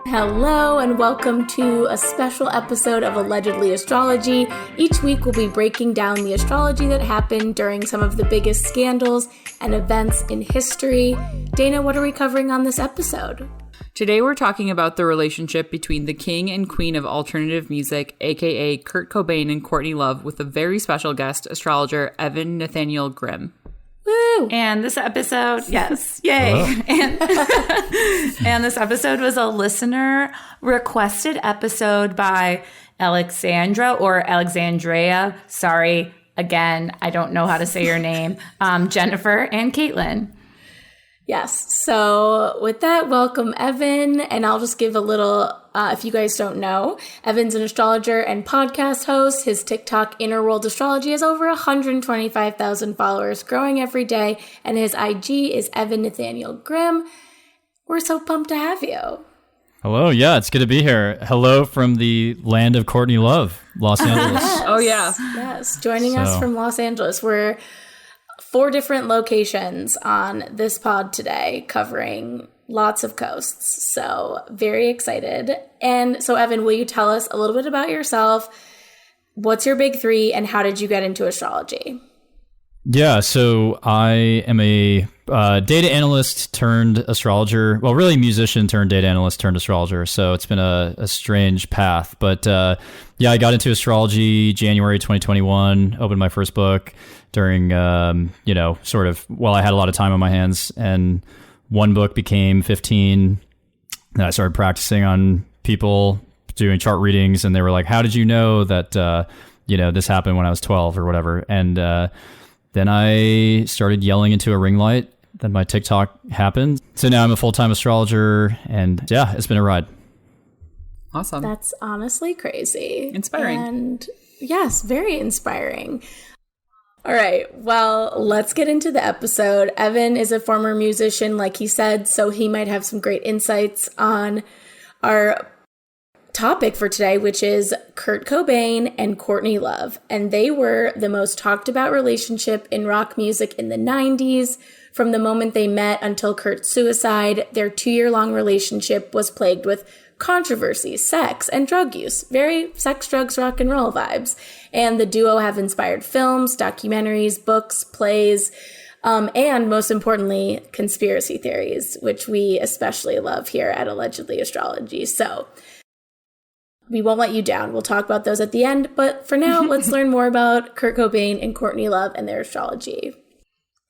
Hello and welcome to a special episode of Allegedly Astrology. Each week we'll be breaking down the astrology that happened during some of the biggest scandals and events in history. Dana, what are we covering on this episode? Today we're talking about the relationship between the king and queen of alternative music, aka Kurt Cobain and Courtney Love, with a very special guest, astrologer Evan Nathaniel Grimm. Woo! And this episode, yes, yay. And this episode was a listener requested episode by Alexandra or Alexandria. Sorry, again, I don't know how to say your name. Jennifer and Caitlin. Yes. So with that, welcome Evan. And I'll just give a little, if you guys don't know, Evan's an astrologer and podcast host. His TikTok Inner World Astrology has over 125,000 followers, growing every day. And his IG is Evan Nathaniel Grimm. We're so pumped to have you. Hello. Yeah, it's good to be here. Hello from the land of Courtney Love, Los Angeles. Yes. Oh, yeah. Yes. Joining us from Los Angeles. We're 4 different locations on this pod today, covering lots of coasts. So very excited. And so, Evan, will you tell us a little bit about yourself? What's your big 3 and how did you get into astrology? Yeah, so I am a data analyst turned astrologer. Well, really musician turned data analyst turned astrologer. So it's been a strange path. But yeah, I got into astrology January 2021, opened my first book during, sort of while I had a lot of time on my hands. And one book became 15. And I started practicing on people doing chart readings. And they were like, how did you know that, this happened when I was 12 or whatever? And then I started yelling into a ring light. Then my TikTok happened. So now I'm a full-time astrologer. And yeah, it's been a ride. Awesome. That's honestly crazy. Inspiring. And yes, very inspiring. All right, well, let's get into the episode. Evan is a former musician, like he said, so he might have some great insights on our topic for today, which is Kurt Cobain and Courtney Love. And they were the most talked about relationship in rock music in the 90s. From the moment they met until Kurt's suicide, their 2-year-long relationship was plagued with controversy, sex, and drug use. Very sex, drugs, rock and roll vibes. And the duo have inspired films, documentaries, books, plays, and most importantly, conspiracy theories, which we especially love here at Allegedly Astrology. So we won't let you down. We'll talk about those at the end. But for now, let's learn more about Kurt Cobain and Courtney Love and their astrology.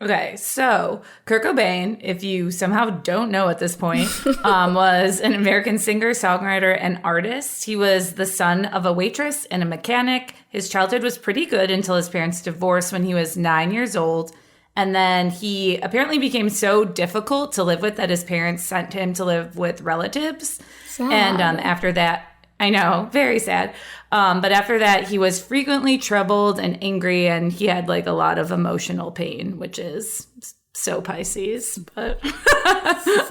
Okay, so Kurt Cobain, if you somehow don't know at this point, was an American singer, songwriter, and artist. He was the son of a waitress and a mechanic. His childhood was pretty good until his parents divorced when he was 9 years old. And then he apparently became so difficult to live with that his parents sent him to live with relatives. Sad. And after that, I know, very sad. But after that, he was frequently troubled and angry, and he had like a lot of emotional pain, which is so Pisces. But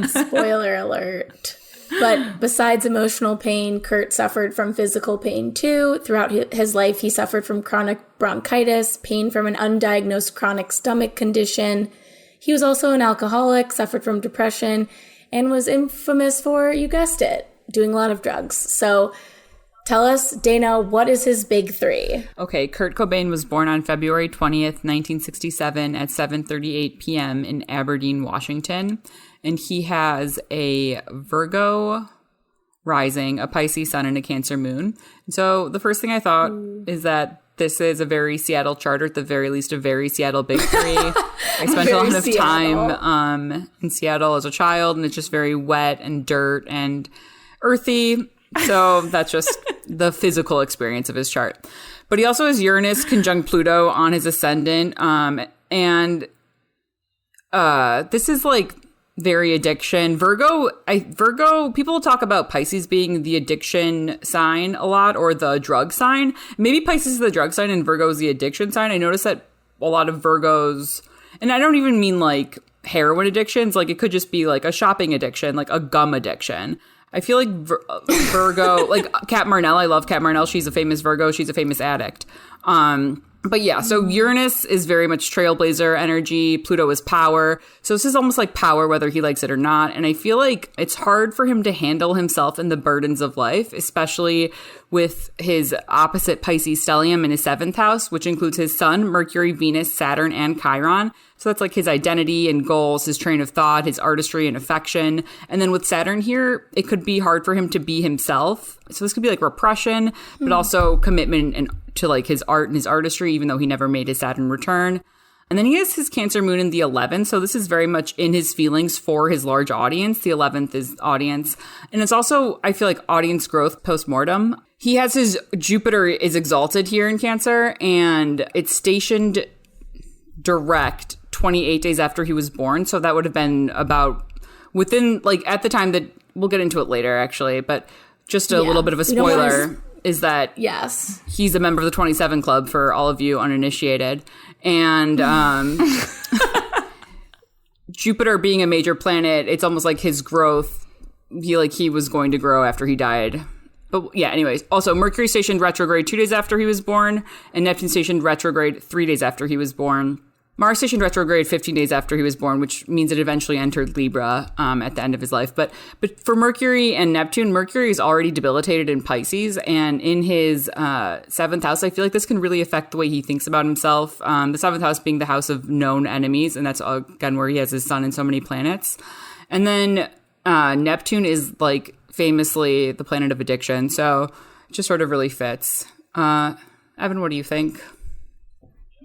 spoiler alert. But besides emotional pain, Kurt suffered from physical pain too. Throughout his life, he suffered from chronic bronchitis, pain from an undiagnosed chronic stomach condition. He was also an alcoholic, suffered from depression, and was infamous for, you guessed it, doing a lot of drugs. So tell us, Dana, what is his big 3? Okay, Kurt Cobain was born on February 20th, 1967 at 7:38 p.m. in Aberdeen, Washington. And he has a Virgo rising, a Pisces sun, and a Cancer moon. So the first thing I thought is that this is a very Seattle chart, or at the very least a very Seattle big 3. I spent a lot of time in Seattle as a child, and it's just very wet and dirt and earthy. So that's just the physical experience of his chart. But he also has Uranus conjunct Pluto on his ascendant. And this is like very addiction. Virgo, people talk about Pisces being the addiction sign a lot, or the drug sign. Maybe Pisces is the drug sign and Virgo is the addiction sign. I noticed that a lot of Virgos, and I don't even mean like heroin addictions, like it could just be like a shopping addiction, like a gum addiction. I feel like Virgo, like Kat Marnell, I love Kat Marnell. She's a famous Virgo. She's a famous addict. But yeah, so Uranus is very much trailblazer energy. Pluto is power. So this is almost like power, whether he likes it or not. And I feel like it's hard for him to handle himself and the burdens of life, especially with his opposite Pisces stellium in his 7th house, which includes his sun, Mercury, Venus, Saturn, and Chiron. So that's like his identity and goals, his train of thought, his artistry and affection. And then with Saturn here, it could be hard for him to be himself. So this could be like repression, but also commitment and to like his art and his artistry, even though he never made his Saturn return. And then he has his Cancer moon in the 11th. So this is very much in his feelings for his large audience. The 11th is audience. And it's also, I feel like, audience growth post-mortem. He has his Jupiter is exalted here in Cancer, and it's stationed direct 28 days after he was born. So that would have been about within, like, at the time that we'll get into it later, actually. But just a little bit of a spoiler is that he's a member of the 27 Club for all of you uninitiated. And Jupiter being a major planet, it's almost like his growth, he was going to grow after he died. But yeah, anyways, also Mercury stationed retrograde 2 days after he was born, and Neptune stationed retrograde 3 days after he was born. Mars stationed retrograde 15 days after he was born, which means it eventually entered Libra at the end of his life. But for Mercury and Neptune, Mercury is already debilitated in Pisces, and in his 7th house, I feel like this can really affect the way he thinks about himself. The 7th house being the house of known enemies, and that's again where he has his sun and so many planets. And then Neptune is like famously the planet of addiction, so it just sort of really fits. Evan, what do you think?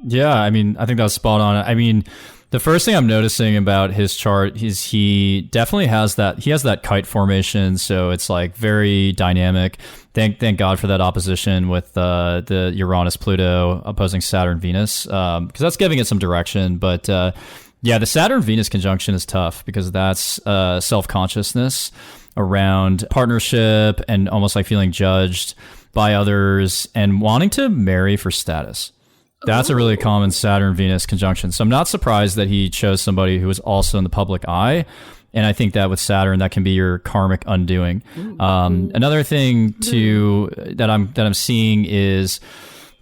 Yeah, I mean, I think that was spot on. I mean, the first thing I'm noticing about his chart is he definitely has that kite formation, so it's like very dynamic. Thank God for that opposition with the Uranus-Pluto opposing Saturn-Venus, because that's giving it some direction. But yeah, the Saturn-Venus conjunction is tough because that's self-consciousness around partnership and almost like feeling judged by others and wanting to marry for status. That's a really common Saturn-Venus conjunction. So I'm not surprised that he chose somebody who was also in the public eye. And I think that with Saturn, that can be your karmic undoing. Another thing that I'm seeing is,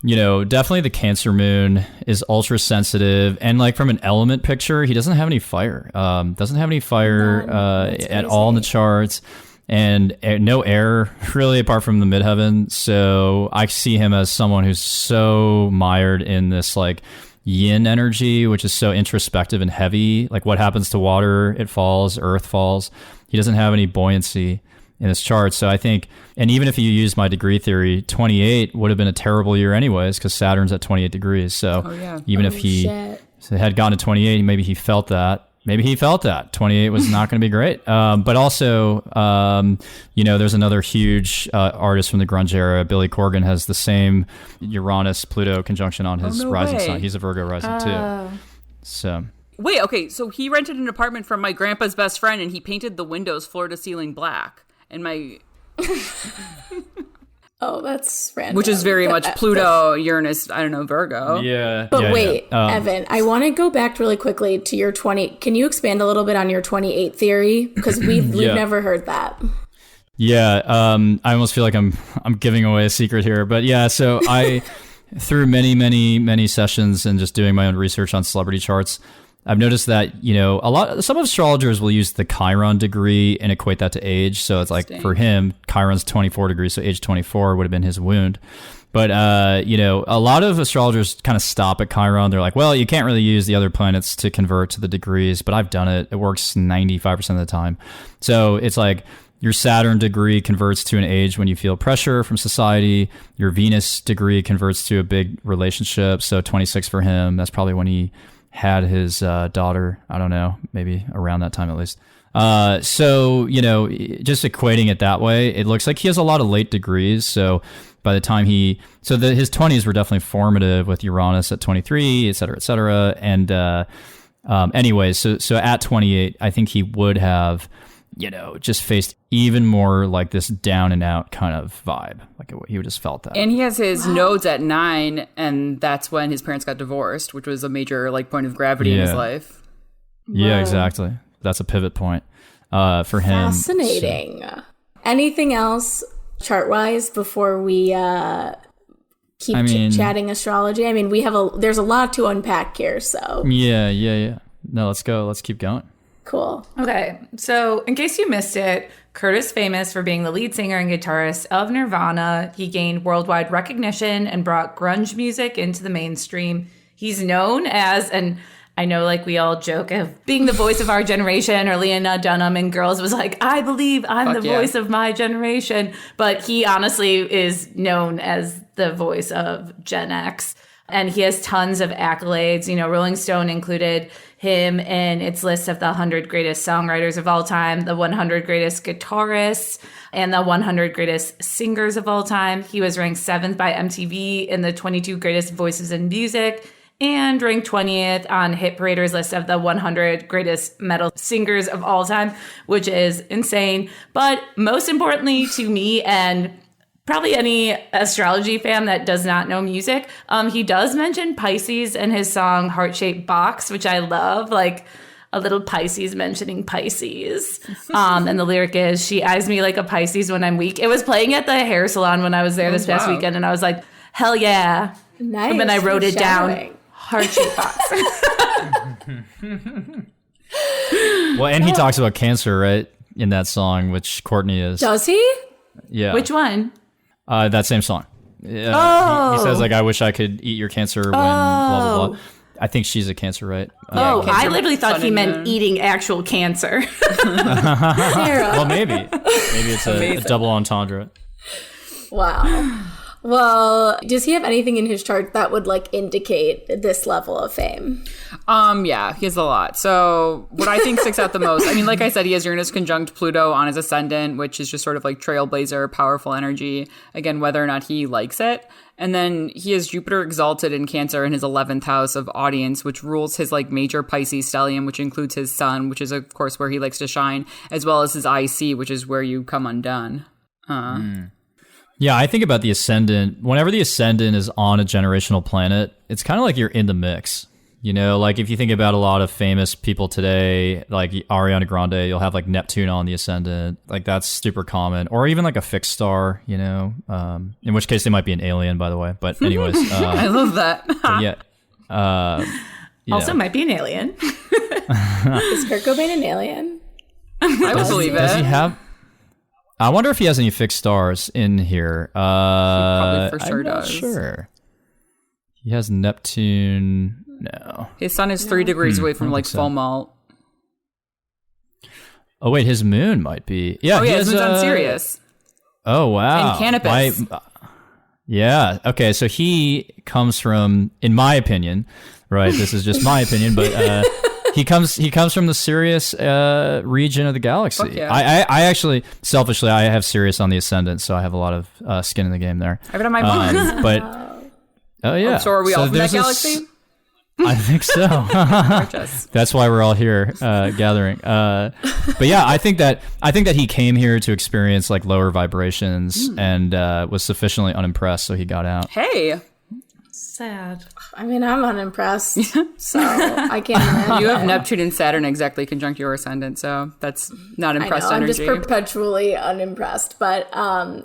definitely the Cancer moon is ultra sensitive. And like from an element picture, he doesn't have any fire. At all in the charts. And no air, really, apart from the midheaven. So I see him as someone who's so mired in this like yin energy, which is so introspective and heavy. Like what happens to water? It falls, earth falls. He doesn't have any buoyancy in his chart. So I think, and even if you use my degree theory, 28 would have been a terrible year anyways, because Saturn's at 28 degrees. So even if he had gone to 28, maybe he felt that. 28 was not going to be great. But also, there's another huge artist from the grunge era. Billy Corgan has the same Uranus-Pluto conjunction on his rising sign. He's a Virgo rising too. So wait, okay. So he rented an apartment from my grandpa's best friend, and he painted the windows floor to ceiling black. And my oh, that's random. Which is very much Pluto, Uranus, I don't know, Virgo. Yeah. But wait, Evan, I want to go back really quickly to your 20. Can you expand a little bit on your 28 theory? Because we've never heard that. Yeah. I almost feel like I'm giving away a secret here. But yeah, so I, through many sessions and just doing my own research on celebrity charts, I've noticed that, some astrologers will use the Chiron degree and equate that to age. So it's like for him, Chiron's 24 degrees. So age 24 would have been his wound. But, a lot of astrologers kind of stop at Chiron. They're like, well, you can't really use the other planets to convert to the degrees, but I've done it. It works 95% of the time. So it's like your Saturn degree converts to an age when you feel pressure from society. Your Venus degree converts to a big relationship. So 26 for him. That's probably when he had his daughter, I don't know, maybe around that time at least. So, just equating it that way, it looks like he has a lot of late degrees. So by the time his 20s were definitely formative with Uranus at 23, et cetera, et cetera. And anyways, so at 28, I think he would have, just faced even more like this down and out kind of vibe. Like he would just felt that. And he has his nodes at 9, and that's when his parents got divorced, which was a major like point of gravity in his life. Yeah, exactly. That's a pivot point for him. Fascinating. So. Anything else chart-wise before we keep chatting astrology? I mean, there's a lot to unpack here, so. Yeah. No, let's go. Let's keep going. Cool. Okay, so in case you missed it, Kurt is famous for being the lead singer and guitarist of Nirvana. He gained worldwide recognition and brought grunge music into the mainstream. He's known as, and I know like we all joke of being the voice of our generation, or Lena Dunham and Girls was like, I believe I'm the voice of my generation. But he honestly is known as the voice of Gen X. And he has tons of accolades. You know, Rolling Stone included him in its list of the 100 greatest songwriters of all time, the 100 greatest guitarists, and the 100 greatest singers of all time. He was ranked 7th by MTV in the 22 greatest voices in music, and ranked 20th on Hit Parader's list of the 100 greatest metal singers of all time, which is insane. But most importantly to me, and probably any astrology fan that does not know music, he does mention Pisces in his song Heart-Shaped Box, which I love, like a little Pisces mentioning Pisces. And the lyric is, she eyes me like a Pisces when I'm weak. It was playing at the hair salon when I was there this past weekend, and I was like, hell yeah. Nice. And then I wrote it down, Heart-Shaped Box. Well, and he talks about cancer, right, in that song, which Courtney is. Does he? Yeah. Which one? That same song. He says, like, I wish I could eat your cancer when blah, blah, blah. I think she's a cancer, right? I literally thought he meant eating actual cancer. Well, maybe. Maybe it's a double entendre. Wow. Well, does he have anything in his chart that would like indicate this level of fame? Yeah, he has a lot. So what I think sticks out the most, I mean, like I said, he has Uranus conjunct Pluto on his ascendant, which is just sort of like trailblazer, powerful energy. Again, whether or not he likes it. And then he has Jupiter exalted in Cancer in his 11th house of audience, which rules his like major Pisces stellium, which includes his sun, which is of course where he likes to shine, as well as his IC, which is where you come undone. Yeah, I think about the ascendant. Whenever the ascendant is on a generational planet, it's kind of like you're in the mix. You know, like if you think about a lot of famous people today, like Ariana Grande, you'll have like Neptune on the ascendant. Like that's super common. Or even like a fixed star, you know, in which case they might be an alien, by the way. But anyways. I love that. Also might be an alien. Is Kurt Cobain an alien? I would believe it. Does he have... I wonder if he has any fixed stars in here. Probably for sure I'm not does. sure. He has Neptune. No. His sun is 3 degrees away from like full malt. Oh wait, his moon might be. Yeah. Oh yeah, his moon's on Sirius. Oh wow. And Canopus. Yeah. Okay. So he comes from, in my opinion, right? This is just my opinion, but. He comes from the Sirius region of the galaxy. Fuck yeah. I actually, selfishly, I have Sirius on the ascendant, so I have a lot of skin in the game there. I have it on my book. But oh yeah, So are we all from that galaxy? I think so. That's why we're all here gathering. But yeah, I think that he came here to experience like lower vibrations and was sufficiently unimpressed, so he got out. Hey. Sad. I mean, I'm unimpressed, so I can't imagine. You have Neptune and Saturn exactly conjunct your ascendant, so that's not impressed I know, energy. I'm just perpetually unimpressed. But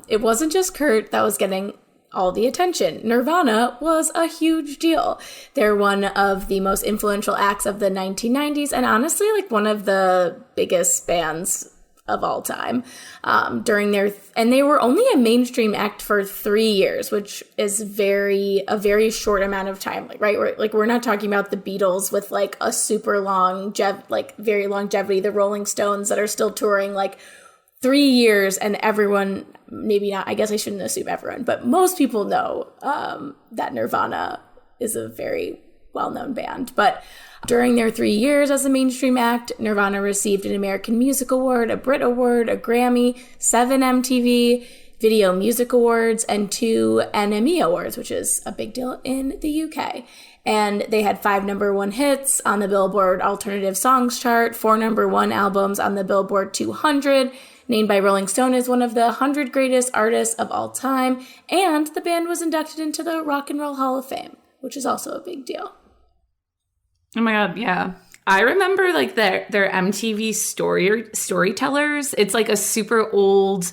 it wasn't just Kurt that was getting all the attention. Nirvana was a huge deal. They're one of the most influential acts of the 1990s, and honestly, like one of the biggest bands of all time. And they were only a mainstream act for 3 years, which is a very short amount of time. Like, right? We're not talking about the Beatles with like a super very longevity, the Rolling Stones that are still touring like 3 years, and everyone, maybe not, I guess I shouldn't assume everyone, but most people know that Nirvana is a very well-known band. But during their 3 years as a mainstream act, Nirvana received an American Music Award, a Brit Award, a Grammy, 7 MTV Video Music Awards, and 2 NME Awards, which is a big deal in the UK. And they had 5 number 1 hits on the Billboard Alternative Songs chart, 4 number 1 albums on the Billboard 200, named by Rolling Stone as one of the 100 greatest artists of all time, and the band was inducted into the Rock and Roll Hall of Fame, which is also a big deal. Oh my God, yeah. I remember like their MTV storytellers. It's like a super old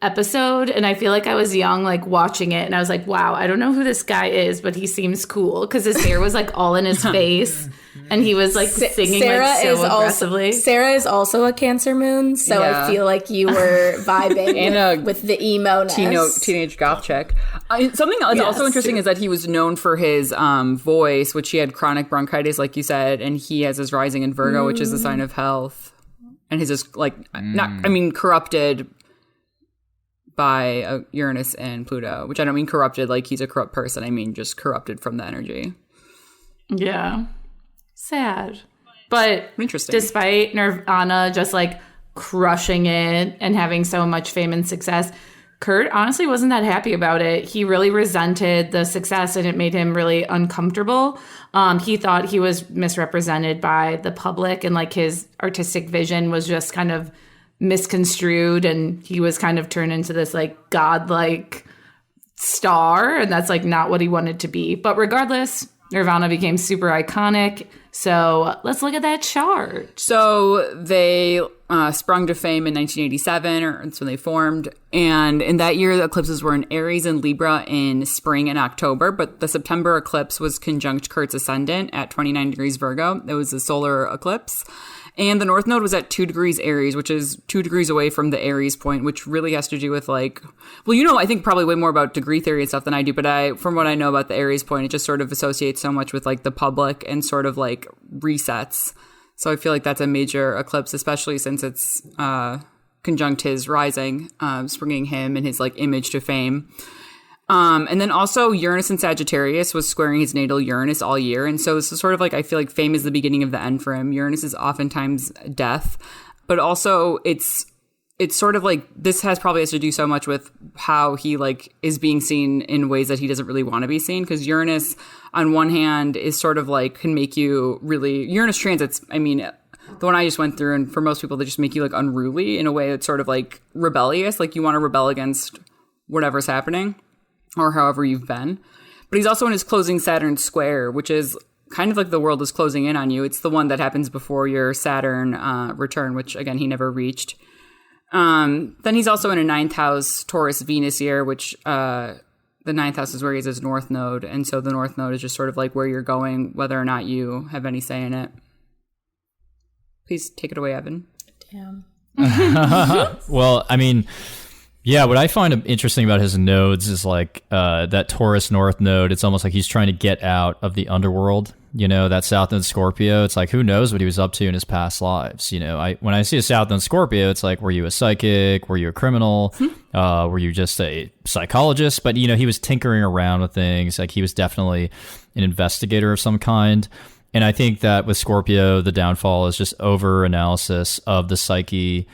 episode, and I feel like I was young, like watching it, and I was like, wow, I don't know who this guy is, but he seems cool because his hair was like all in his face, and he was like singing like so aggressively. Sarah is also a Cancer moon, so I feel like you were vibing with the emo-ness. Teenage goth chick. Something that's also interesting is that he was known for his voice, which he had chronic bronchitis, like you said, and he has his rising in Virgo, which is a sign of health, and his is like corrupted by Uranus and Pluto, which I don't mean corrupted like he's a corrupt person. I mean just corrupted from the energy. Yeah. Sad. But interesting. Despite Nirvana just like crushing it and having so much fame and success, Kurt honestly wasn't that happy about it. He really resented the success and it made him really uncomfortable. He thought he was misrepresented by the public and like his artistic vision was just kind of misconstrued and he was kind of turned into this like godlike star, and that's like not what he wanted to be. But regardless, Nirvana became super iconic. So let's look at that chart. So they sprung to fame in 1987, or that's when they formed. And in that year, the eclipses were in Aries and Libra in spring and October. But the September eclipse was conjunct Kurt's ascendant at 29 degrees Virgo. It was a solar eclipse. And the North Node was at 2 degrees Aries, which is 2 degrees away from the Aries point, which really has to do with like, well, you know, I think probably way more about degree theory and stuff than I do. But from what I know about the Aries point, it just sort of associates so much with like the public and sort of like resets. So I feel like that's a major eclipse, especially since it's conjunct his rising, springing him and his like image to fame. And then also Uranus in Sagittarius was squaring his natal Uranus all year. And so this is sort of like, I feel like fame is the beginning of the end for him. Uranus is oftentimes death, but also it's sort of like, this probably has to do so much with how he like is being seen in ways that he doesn't really want to be seen. Cause Uranus on one hand is sort of like, can make you really, Uranus transits, I mean, the one I just went through, and for most people, they just make you like unruly in a way that's sort of like rebellious. Like you want to rebel against whatever's happening, or however you've been. But he's also in his closing Saturn square, which is kind of like the world is closing in on you. It's the one that happens before your Saturn return, which, again, he never reached. Then he's also in a 9th house Taurus Venus year, which the 9th house is where he has his North Node. And so the North Node is just sort of like where you're going, whether or not you have any say in it. Please take it away, Evan. Damn. Well, I mean... yeah, what I find interesting about his nodes is like that Taurus North node. It's almost like he's trying to get out of the underworld. You know, that South Node Scorpio. It's like, who knows what he was up to in his past lives? You know, when I see a South Node Scorpio, it's like, were you a psychic? Were you a criminal? Were you just a psychologist? But, you know, he was tinkering around with things. Like he was definitely an investigator of some kind. And I think that with Scorpio, the downfall is just over analysis of the psyche.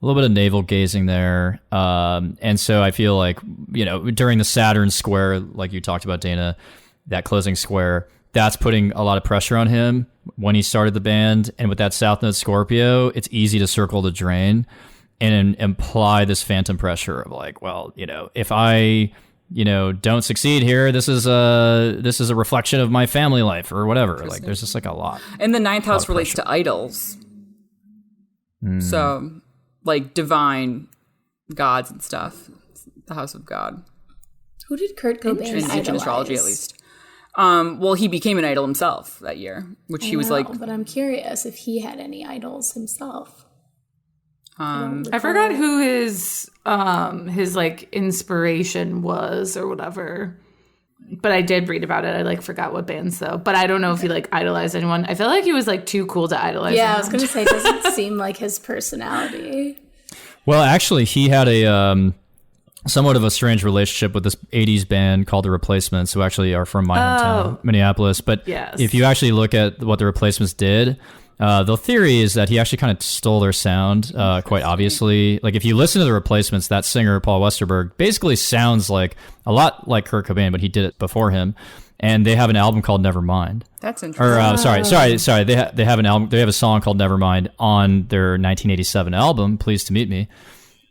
A little bit of navel gazing there. And so I feel like, you know, during the Saturn square, like you talked about, Dana, that closing square, that's putting a lot of pressure on him when he started the band. And with that South Node Scorpio, it's easy to circle the drain and imply this phantom pressure of like, well, you know, if I, you know, don't succeed here, this is a reflection of my family life or whatever. Like there's just like a lot. And the 9th house relates to idols. So... like divine gods and stuff. The house of God. Who did Kurt Cobain in ancient astrology, at least. Well, he became an idol himself that year, which he was like. But I'm curious if he had any idols himself. I forgot who his like inspiration was or whatever. But I did read about it. I like forgot what bands though. But I don't know if he like idolized anyone. I feel like he was like too cool to idolize. Yeah, I was gonna say it doesn't seem like his personality. Well, actually, he had a somewhat of a strange relationship with this 80s band called The Replacements, who actually are from my hometown, Minneapolis. But if you actually look at what The Replacements did, the theory is that he actually kind of stole their sound, quite obviously. Like, if you listen to The Replacements, that singer, Paul Westerberg, basically sounds like a lot like Kurt Cobain, but he did it before him. And they have an album called Nevermind. That's interesting. Or sorry. They have an album. They have a song called Nevermind on their 1987 album, Pleased to Meet Me.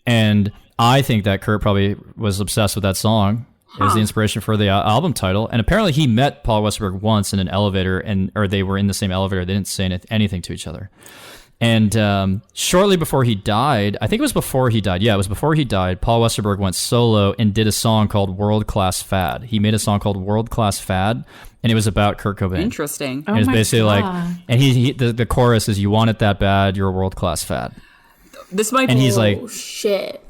And I think that Kurt probably was obsessed with that song. It was the inspiration for the album title. And apparently he met Paul Westerberg once in an elevator, or they were in the same elevator. They didn't say anything to each other. And shortly before he died, I think it was before he died. Yeah, it was before he died. Paul Westerberg went solo and did a song called World Class Fad. He made a song called World Class Fad, and it was about Kurt Cobain. Interesting. And it was basically like, and the chorus is, "You want it that bad, you're a world class fad." This might and be. he's like, oh, shit.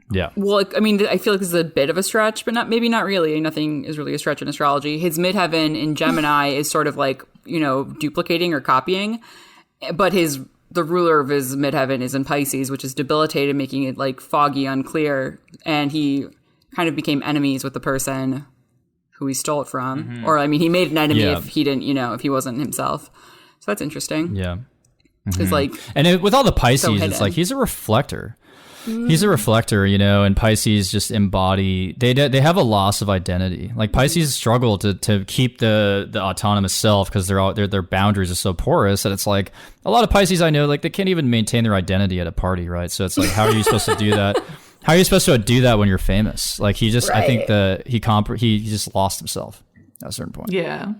Yeah. Well, I mean, I feel like this is a bit of a stretch, but maybe not really. Nothing is really a stretch in astrology. His midheaven in Gemini is sort of like, duplicating or copying, but the ruler of his midheaven is in Pisces, which is debilitated, making it like foggy, unclear, and he kind of became enemies with the person who he stole it from. Mm-hmm. Or, I mean, he made an enemy if he didn't, if he wasn't himself. So that's interesting. Yeah. Mm-hmm. It's like, and with all the Pisces, it's like he's a reflector. He's a reflector, and Pisces just embody. They have a loss of identity. Like Pisces struggle to keep the autonomous self because their boundaries are so porous that it's like a lot of Pisces I know, like they can't even maintain their identity at a party, right? So it's like, how are you supposed to do that? How are you supposed to do that when you're famous? Like he just, right. I think he just lost himself at a certain point. Yeah.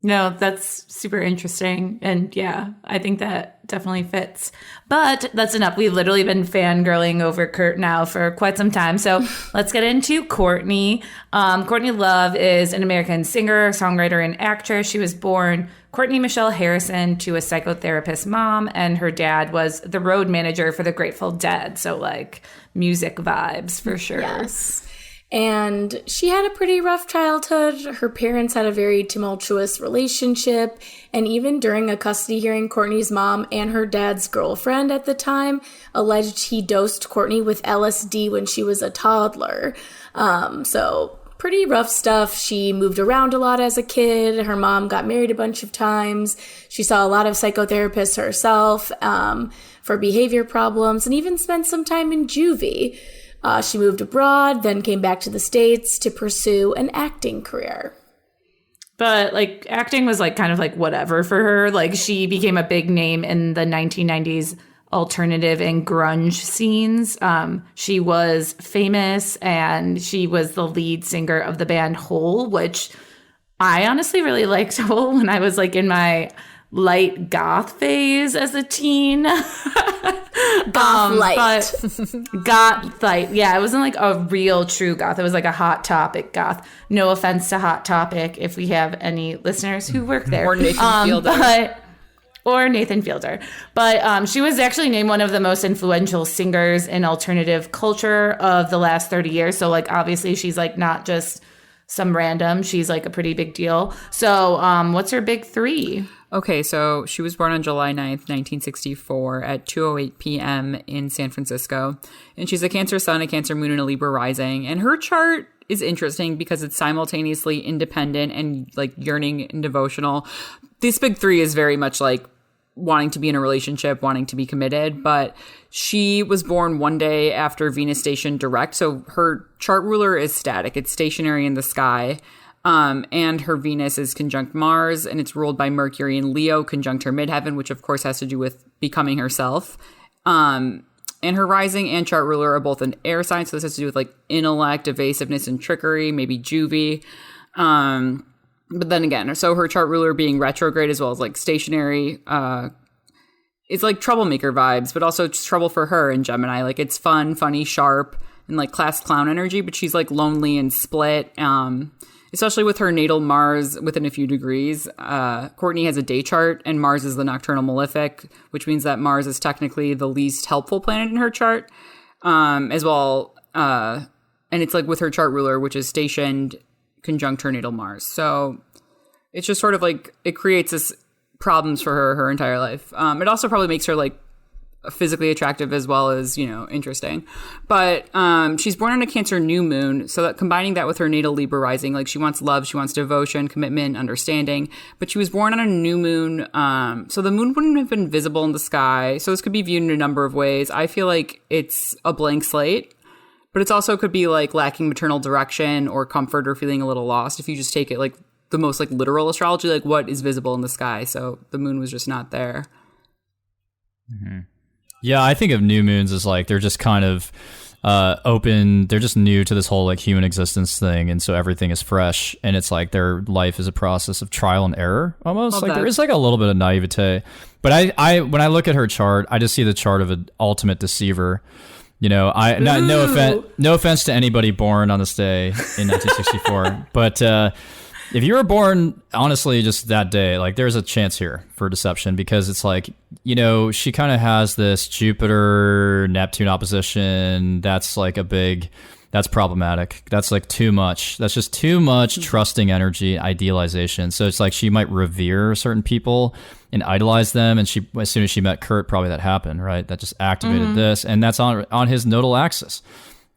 No, that's super interesting. And yeah, I think that definitely fits. But that's enough. We've literally been fangirling over Kurt now for quite some time. So let's get into Courtney. Courtney Love is an American singer, songwriter, and actress. She was born Courtney Michelle Harrison to a psychotherapist mom, and her dad was the road manager for the Grateful Dead. So like music vibes for sure. Yes. And she had a pretty rough childhood. Her parents had a very tumultuous relationship. And even during a custody hearing, Courtney's mom and her dad's girlfriend at the time alleged he dosed Courtney with LSD when she was a toddler. So pretty rough stuff. She moved around a lot as a kid. Her mom got married a bunch of times. She saw a lot of psychotherapists herself for behavior problems, and even spent some time in juvie. She moved abroad, then came back to the States to pursue an acting career. But like acting was like kind of like whatever for her. Like she became a big name in the 1990s alternative and grunge scenes. She was famous, and she was the lead singer of the band Hole, which I honestly really liked Hole when I was like in my light goth phase as a teen. Goth light. Goth light. Yeah, it wasn't like a real true goth. It was like a Hot Topic goth. No offense to Hot Topic if we have any listeners who work there. Or Nathan Fielder. Or Nathan Fielder. But she was actually named one of the most influential singers in alternative culture of the last 30 years. So like obviously she's like not just some random. She's like a pretty big deal. So what's her big three? Okay, so she was born on July 9th, 1964 at 2:08 p.m. in San Francisco. And she's a Cancer Sun, a Cancer Moon, and a Libra Rising. And her chart is interesting because it's simultaneously independent and like yearning and devotional. This big three is very much like wanting to be in a relationship, wanting to be committed. But she was born one day after Venus stationed direct. So her chart ruler is static. It's stationary in the sky. And her Venus is conjunct Mars, and it's ruled by Mercury in Leo, conjunct her midheaven, which of course has to do with becoming herself. And her rising and chart ruler are both an air sign, so this has to do with like intellect, evasiveness, and trickery, maybe juvie. But then again, so her chart ruler being retrograde as well as like stationary, it's like troublemaker vibes, but also just trouble for her in Gemini. Like it's fun, funny, sharp, and like class clown energy, but she's like lonely and split. Especially with her natal Mars within a few degrees. Courtney has a day chart, and Mars is the nocturnal malefic, which means that Mars is technically the least helpful planet in her chart, as well. And it's like with her chart ruler, which is stationed conjunct her natal Mars. So it's just sort of like it creates this problems for her entire life. It also probably makes her like physically attractive as well as, interesting. But she's born on a Cancer new moon, so that combining that with her natal Libra rising, like she wants love, she wants devotion, commitment, understanding. But she was born on a new moon, so the moon wouldn't have been visible in the sky. So this could be viewed in a number of ways. I feel like it's a blank slate, but it's also could be like lacking maternal direction or comfort or feeling a little lost if you just take it like the most like literal astrology, like what is visible in the sky. So the moon was just not there. Mm-hmm. Yeah, I think of new moons as like they're just kind of open. They're just new to this whole like human existence thing, and so everything is fresh, and it's like their life is a process of trial and error almost. Love like that. there is like a little bit of naivete, but I when I look at her chart, I just see the chart of an ultimate deceiver. You know, no offense to anybody born on this day in 1964, but if you were born honestly just that day, like there's a chance here for deception, because it's like, you know, she kind of has this Jupiter Neptune opposition that's like that's problematic. That's like too much. That's just too much trusting energy, idealization. So it's like she might revere certain people and idolize them. And as soon as she met Kurt, probably that happened, right? That just activated this. And that's on his nodal axis.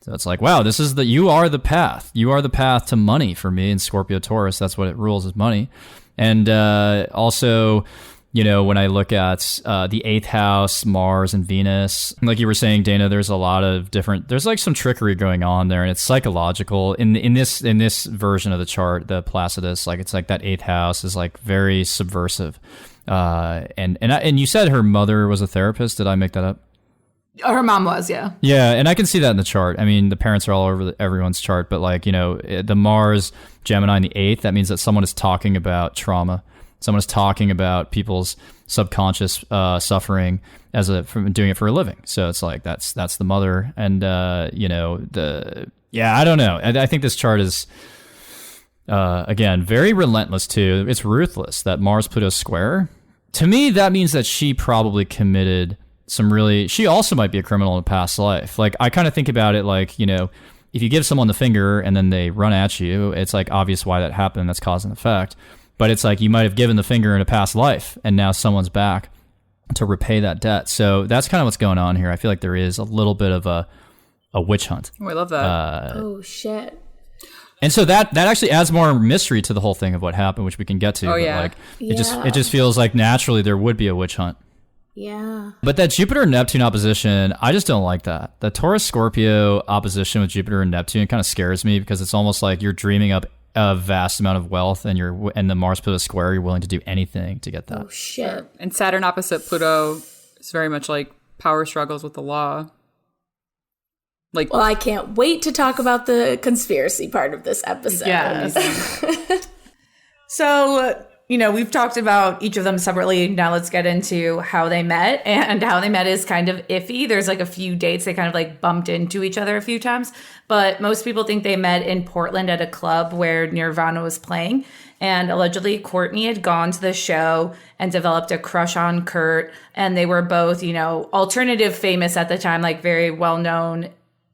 So it's like, wow, you are the path. You are the path to money for me in Scorpio Taurus. That's what it rules, is money. And also, you know, when I look at the 8th house, Mars and Venus, like you were saying, Dana, there's a lot of there's like some trickery going on there, and it's psychological. In this version of the chart, the Placidus, like it's like that 8th house is like very subversive. And you said her mother was a therapist. Did I make that up? Her mom was, yeah. Yeah, and I can see that in the chart. I mean, the parents are all over everyone's chart, but like, you know, the Mars, Gemini in the 8th, that means that someone is talking about trauma. Someone is talking about people's subconscious suffering from doing it for a living. So it's like that's the mother, and you know, I don't know. I think this chart is again very relentless too. It's ruthless. That Mars Pluto square, to me, that means that she probably committed she also might be a criminal in a past life. Like, I kind of think about it like, you know, if you give someone the finger and then they run at you, it's like obvious why that happened. That's cause and effect. But it's like you might have given the finger in a past life, and now someone's back to repay that debt. So that's kind of what's going on here. I feel like there is a little bit of a witch hunt. Oh, I love that. Oh, shit. And so that actually adds more mystery to the whole thing of what happened, which we can get to. Oh, but yeah. like, it just feels like naturally there would be a witch hunt. Yeah. But that Jupiter-Neptune opposition, I just don't like that. The Taurus-Scorpio opposition with Jupiter and Neptune kind of scares me, because it's almost like you're dreaming up a vast amount of wealth, and the Mars-Pluto square, you're willing to do anything to get that. Oh, shit. And Saturn opposite Pluto is very much like power struggles with the law. Like, Well, I can't wait to talk about the conspiracy part of this episode. Yes. So, you know, we've talked about each of them separately. Now let's get into how they met. And how they met is kind of iffy. There's like a few dates they kind of like bumped into each other a few times. But most people think they met in Portland at a club where Nirvana was playing. And allegedly, Courtney had gone to the show and developed a crush on Kurt. And they were both, you know, alternative famous at the time, like very well known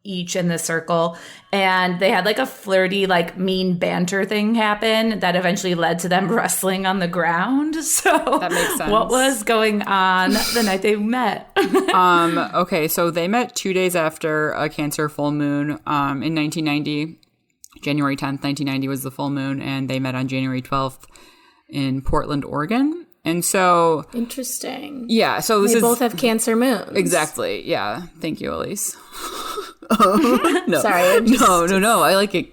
each in the circle. And they had like a flirty, like mean banter thing happen that eventually led to them wrestling on the ground. So that makes sense. What was going on the night they met? Okay, so they met 2 days after a Cancer full moon in 1990. January 10th, 1990 was the full moon, and they met on January 12th in Portland, Oregon. And so... Interesting. Yeah, so they both have Cancer moons. Exactly, yeah. Thank you, Elise. No. Sorry. No. I like it.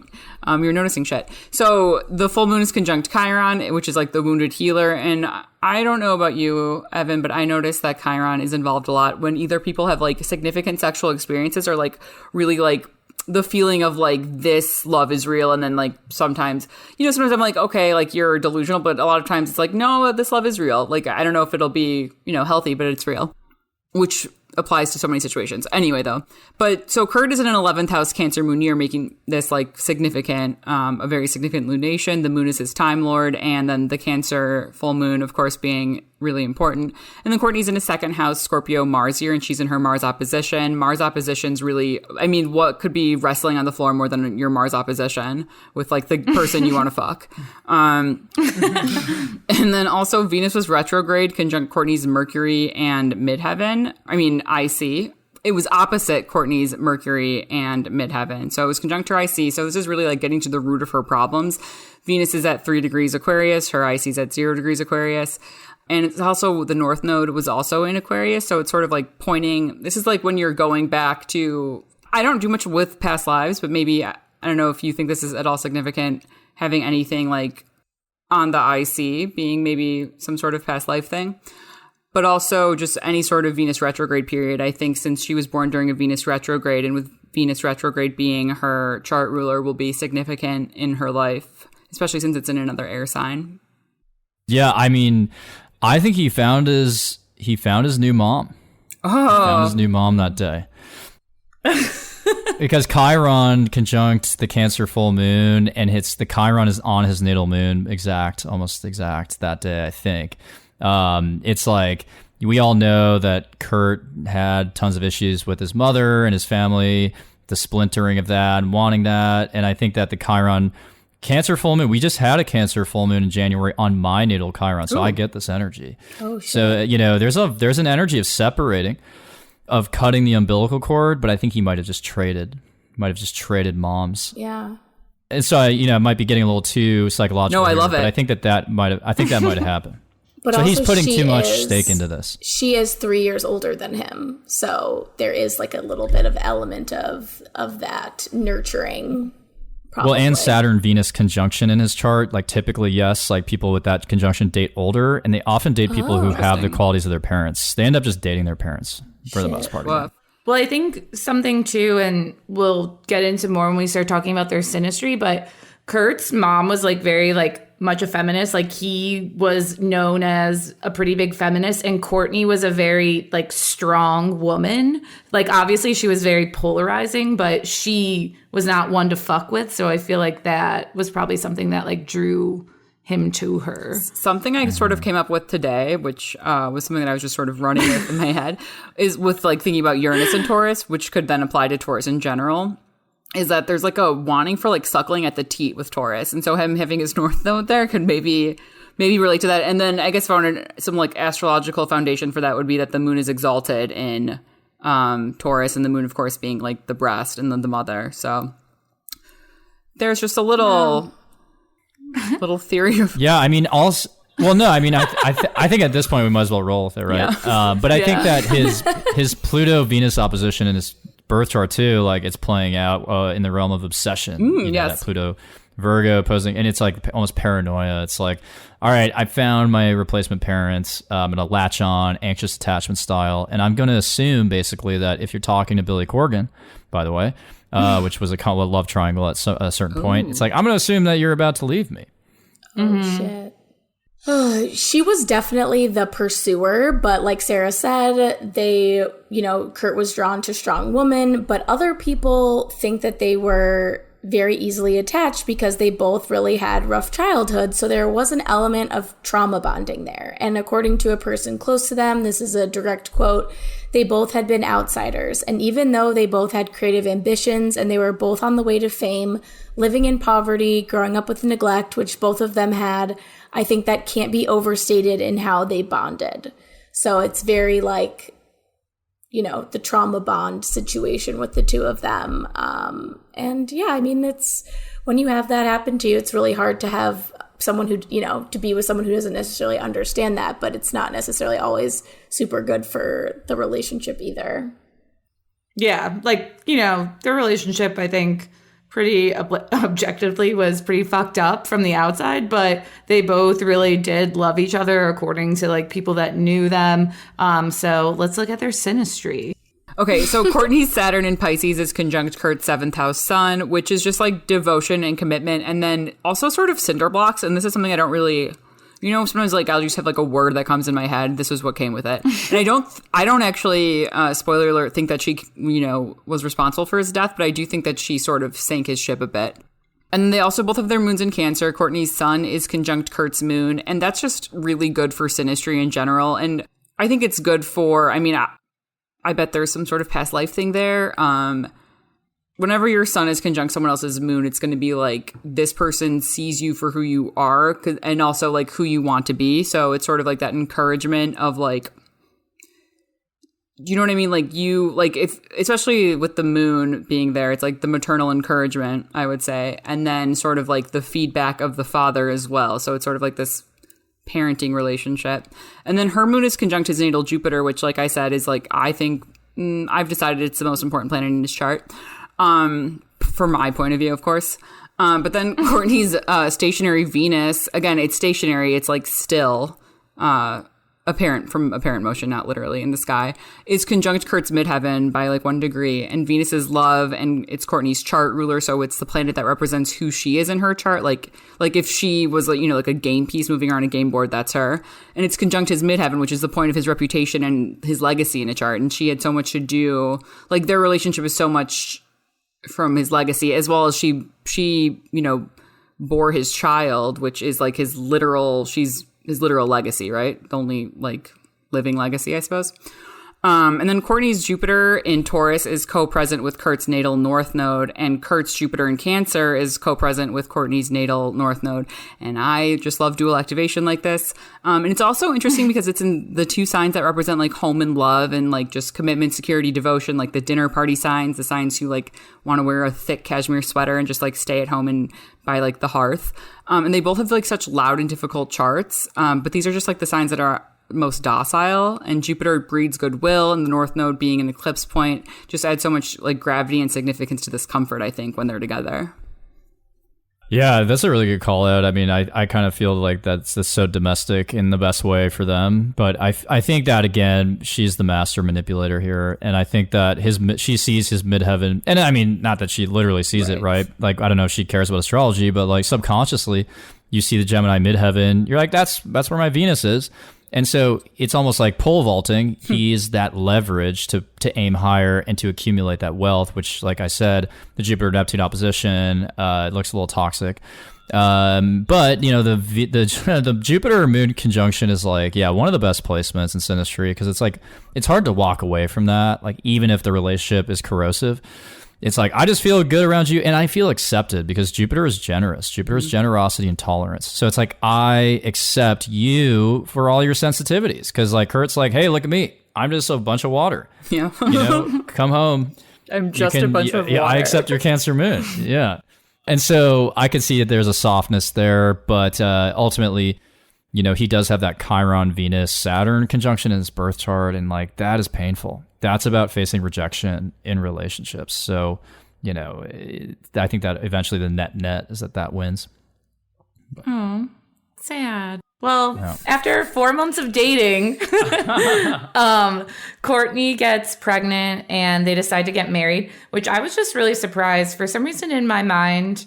You're noticing shit. So the full moon is conjunct Chiron, which is like the wounded healer. And I don't know about you, Evan, but I noticed that Chiron is involved a lot when either people have like significant sexual experiences or like really like the feeling of like this love is real. And then like sometimes I'm like, okay, like you're delusional, but a lot of times it's like, no, this love is real. Like, I don't know if it'll be, healthy, but it's real, which applies to so many situations. Anyway, though. But so Kurt is in an 11th house Cancer moon year, making this like significant, a very significant lunation. The moon is his time lord. And then the Cancer full moon, of course, being really important. And then Courtney's in a 2nd house Scorpio Mars year, and she's in her Mars opposition. Mars opposition's really, I mean, what could be wrestling on the floor more than your Mars opposition with like the person you want to fuck? And then also Venus was retrograde, conjunct Courtney's Mercury and midheaven. I mean, IC. It was opposite Courtney's Mercury and midheaven. So it was conjunct her IC. So this is really like getting to the root of her problems. Venus is at 3 degrees Aquarius. Her IC is at 0 degrees Aquarius. And it's also the North Node was also in Aquarius. So it's sort of like pointing. This is like when you're going back to, I don't do much with past lives, but maybe, I don't know if you think this is at all significant, having anything like on the IC being maybe some sort of past life thing. But also just any sort of Venus retrograde period. I think since she was born during a Venus retrograde, and with Venus retrograde being her chart ruler will be significant in her life, especially since it's in another air sign. Yeah, I mean, I think he found his new mom. Oh. He found his new mom that day. Because Chiron conjunct the Cancer full moon, and the Chiron is on his natal moon, almost exact that day, I think. It's like, we all know that Kurt had tons of issues with his mother and his family, the splintering of that and wanting that. And I think that the Chiron Cancer full moon, we just had a Cancer full moon in January on my natal Chiron, so I get this energy. Oh, shit. So, there's an energy of separating, of cutting the umbilical cord, but I think he might have just traded moms. Yeah. And so, it might be getting a little too psychological. No, I love it. But I think that might have happened. But so also he's putting too much stake into this. She is 3 years older than him, so there is like a little bit of element of that nurturing. Probably. Well, and Saturn-Venus conjunction in his chart, like typically, yes, like people with that conjunction date older, and they often date people who have the qualities of their parents. They end up just dating their parents for the most part. Well, I think something too, and we'll get into more when we start talking about their synastry, but Kurt's mom was like very like much a feminist. Like he was known as a pretty big feminist, and Courtney was a very like strong woman. Like obviously she was very polarizing, but she was not one to fuck with. So I feel like that was probably something that like drew him to her. Something I sort of came up with today, which was something that I was just sort of running with in my head, is with like thinking about Uranus and Taurus, which could then apply to Taurus in general, is that there's like a wanting for like suckling at the teat with Taurus. And so him having his North Node there could maybe relate to that. And then I guess if I wanted some like astrological foundation for that would be that the moon is exalted in Taurus, and the moon, of course, being like the breast and then the mother. So there's just a little theory of... Yeah, I mean, also... Well, no, I mean, I think at this point we might as well roll with it, right? Yeah. But I think that his Pluto-Venus opposition in his birth chart too, like it's playing out in the realm of obsession. Yes. That Pluto Virgo opposing, and it's like almost paranoia. It's like, all right, I found my replacement parents. I'm gonna latch on, anxious attachment style, and I'm gonna assume basically that if you're talking to Billy Corgan, by the way, which was a love triangle at a certain point, it's like I'm gonna assume that you're about to leave me. Oh shit. She was definitely the pursuer, but like Sarah said, Kurt was drawn to strong women, but other people think that they were very easily attached because they both really had rough childhood. So there was an element of trauma bonding there. And according to a person close to them, this is a direct quote, they both had been outsiders. And even though they both had creative ambitions and they were both on the way to fame, living in poverty, growing up with neglect, which both of them had, I think that can't be overstated in how they bonded. So it's very like, the trauma bond situation with the two of them. And yeah, I mean, it's when you have that happen to you, it's really hard to have someone who, to be with someone who doesn't necessarily understand that, but it's not necessarily always super good for the relationship either. Yeah. Like, their relationship, I think, pretty objectively was pretty fucked up from the outside, but they both really did love each other according to like people that knew them. So let's look at their synastry. Okay, so Courtney's Saturn in Pisces is conjunct Kurt's 7th house sun, which is just like devotion and commitment, and then also sort of cinder blocks. And this is something I don't really... sometimes like I'll just have like a word that comes in my head. This is what came with it. And I don't actually, spoiler alert, think that she, was responsible for his death, but I do think that she sort of sank his ship a bit. And they also both have their moons in Cancer. Courtney's sun is conjunct Kurt's moon, and that's just really good for synastry in general. And I think it's good for, I bet there's some sort of past life thing there. Whenever your sun is conjunct someone else's moon, it's going to be like this person sees you for who you are and also like who you want to be. So it's sort of like that encouragement of like, you know what I mean? Like you, like if, especially with the moon being there, it's like the maternal encouragement, I would say. And then sort of like the feedback of the father as well. So it's sort of like this parenting relationship. And then her moon is conjunct his natal Jupiter, which like I said, is like, I think I've decided it's the most important planet in his chart. From my point of view, of course. But then Courtney's stationary Venus, again, it's stationary. It's like still. apparent motion, not literally in the sky, is conjunct Kurt's midheaven by like 1 degree, and Venus is love, and it's Courtney's chart ruler, so it's the planet that represents who she is in her chart. Like if she was like, like a game piece moving around a game board, that's her. And it's conjunct his midheaven, which is the point of his reputation and his legacy in a chart. And she had so much to do, like their relationship is so much from his legacy, as well as she bore his child, which is like his literal legacy, right? The only like living legacy, I suppose. And then Courtney's Jupiter in Taurus is co-present with Kurt's natal north node, and Kurt's Jupiter in Cancer is co-present with Courtney's natal north node. And I just love dual activation like this. And it's also interesting because it's in the 2 signs that represent like home and love and like just commitment, security, devotion, like the dinner party signs, the signs who like want to wear a thick cashmere sweater and just like stay at home and by like the hearth. And they both have like such loud and difficult charts. But these are just like the signs that are most docile, and Jupiter breeds goodwill, and the north node being an eclipse point just adds so much like gravity and significance to this comfort, I think, when they're together. Yeah, that's a really good call out. I mean, I kind of feel like that's so domestic in the best way for them. But I think that, again, she's the master manipulator here. And I think that she sees his midheaven. And I mean, not that she literally sees it, right? Like, I don't know if she cares about astrology, but like subconsciously, you see the Gemini midheaven. You're like, that's where my Venus is. And so it's almost like pole vaulting. He's that leverage to aim higher and to accumulate that wealth, which, like I said, the Jupiter-Neptune opposition, it looks a little toxic. But, the Jupiter-Moon conjunction is like, one of the best placements in synastry, because it's like, it's hard to walk away from that. Like, even if the relationship is corrosive, it's like, I just feel good around you, and I feel accepted because Jupiter is generous. Jupiter is generosity and tolerance. So it's like, I accept you for all your sensitivities, because like Kurt's like, hey, look at me. I'm just a bunch of water. Yeah. Come home. I'm just a bunch of water. Yeah, I accept your Cancer moon. Yeah. And so I could see that there's a softness there, but ultimately, he does have that Chiron Venus Saturn conjunction in his birth chart, and like that is painful. That's about facing rejection in relationships. So, I think that eventually the net is that wins. Oh, sad. Well, after 4 months of dating, Courtney gets pregnant and they decide to get married, which I was just really surprised. For some reason in my mind,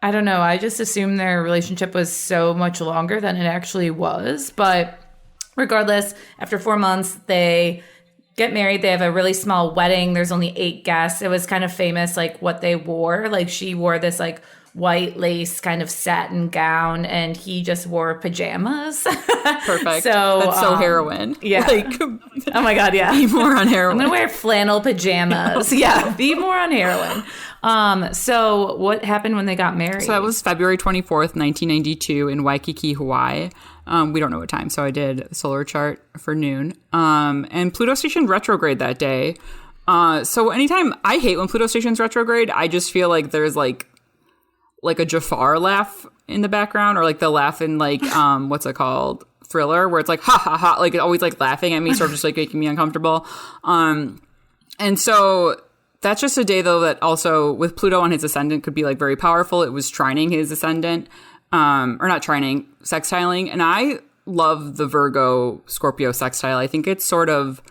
I don't know, I just assumed their relationship was so much longer than it actually was. But regardless, after 4 months, they get married. They have a really small wedding. There's only 8 guests. It was kind of famous, like what they wore. Like she wore this like white lace kind of satin gown, and he just wore pajamas. Perfect. So that's so heroin. Yeah. Like, oh my God, yeah. Be more on heroin. I'm gonna wear flannel pajamas. Yeah, be more on heroin. So what happened when they got married? So that was February 24th, 1992 in Waikiki, Hawaii. We don't know what time, so I did a solar chart for noon. And Pluto stationed retrograde that day. So anytime, I hate when Pluto stations retrograde. I just feel like there's like a Jafar laugh in the background, or like the laugh in like, what's it called? Thriller, where it's like, ha ha ha, like always like laughing at me, sort of just like making me uncomfortable. And so that's just a day though that also with Pluto on his ascendant could be like very powerful. It was trining his ascendant, or not trining, sextiling. And I love the Virgo Scorpio sextile. I think it's sort of,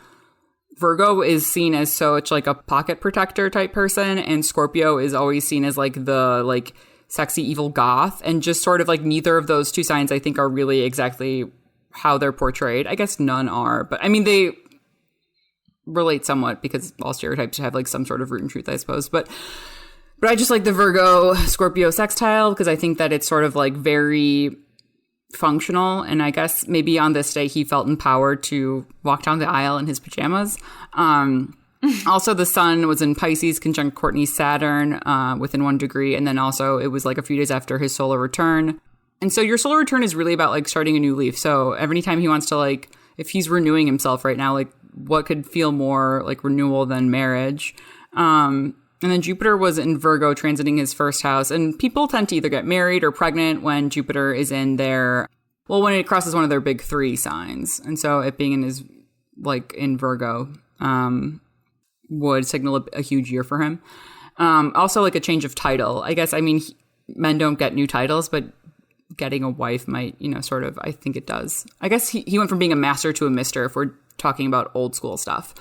Virgo is seen as such like a pocket protector type person, and Scorpio is always seen as like the like sexy evil goth, and just sort of like neither of those 2 signs I think are really exactly how they're portrayed. I guess none are, but I mean they relate somewhat because all stereotypes have like some sort of root in truth, I suppose. But I just like the Virgo Scorpio sextile because I think that it's sort of like very functional, and I guess maybe on this day he felt empowered to walk down the aisle in his pajamas. Also, the sun was in Pisces conjunct Courtney's Saturn within 1 degree, and then also it was like a few days after his solar return. And so your solar return is really about like starting a new leaf. So every time he wants to like, if he's renewing himself right now, like what could feel more like renewal than marriage? And then Jupiter was in Virgo transiting his first house, and people tend to either get married or pregnant when Jupiter is in when it crosses one of their big 3 signs. And so it being in his, like in Virgo, would signal a huge year for him. Also like a change of title. I guess, I mean, men don't get new titles, but getting a wife might, sort of, I think it does. I guess he went from being a master to a mister if we're talking about old school stuff.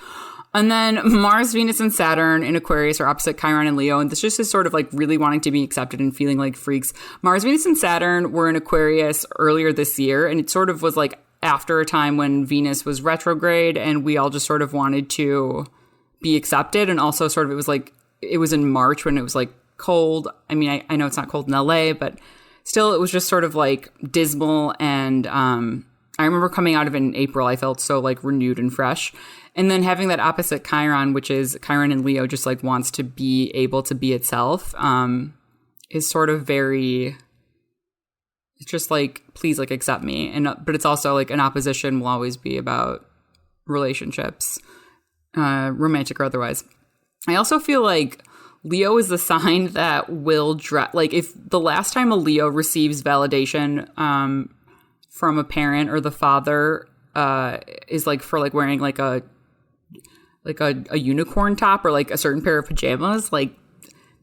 And then Mars, Venus, and Saturn in Aquarius are opposite Chiron and Leo. And this just is sort of like really wanting to be accepted and feeling like freaks. Mars, Venus, and Saturn were in Aquarius earlier this year. And it sort of was like after a time when Venus was retrograde and we all just sort of wanted to be accepted. And also sort of it was in March when it was like cold. I mean, I know it's not cold in LA, but still it was just sort of like dismal. And I remember coming out of it in April, I felt so like renewed and fresh. And then having that opposite Chiron, which is Chiron and Leo just like wants to be able to be itself, is sort of very, it's just like, please like accept me. But it's also like an opposition will always be about relationships, romantic or otherwise. I also feel like Leo is the sign that will like if the last time a Leo receives validation from a parent or the father is like for like wearing like a unicorn top or like a certain pair of pajamas, like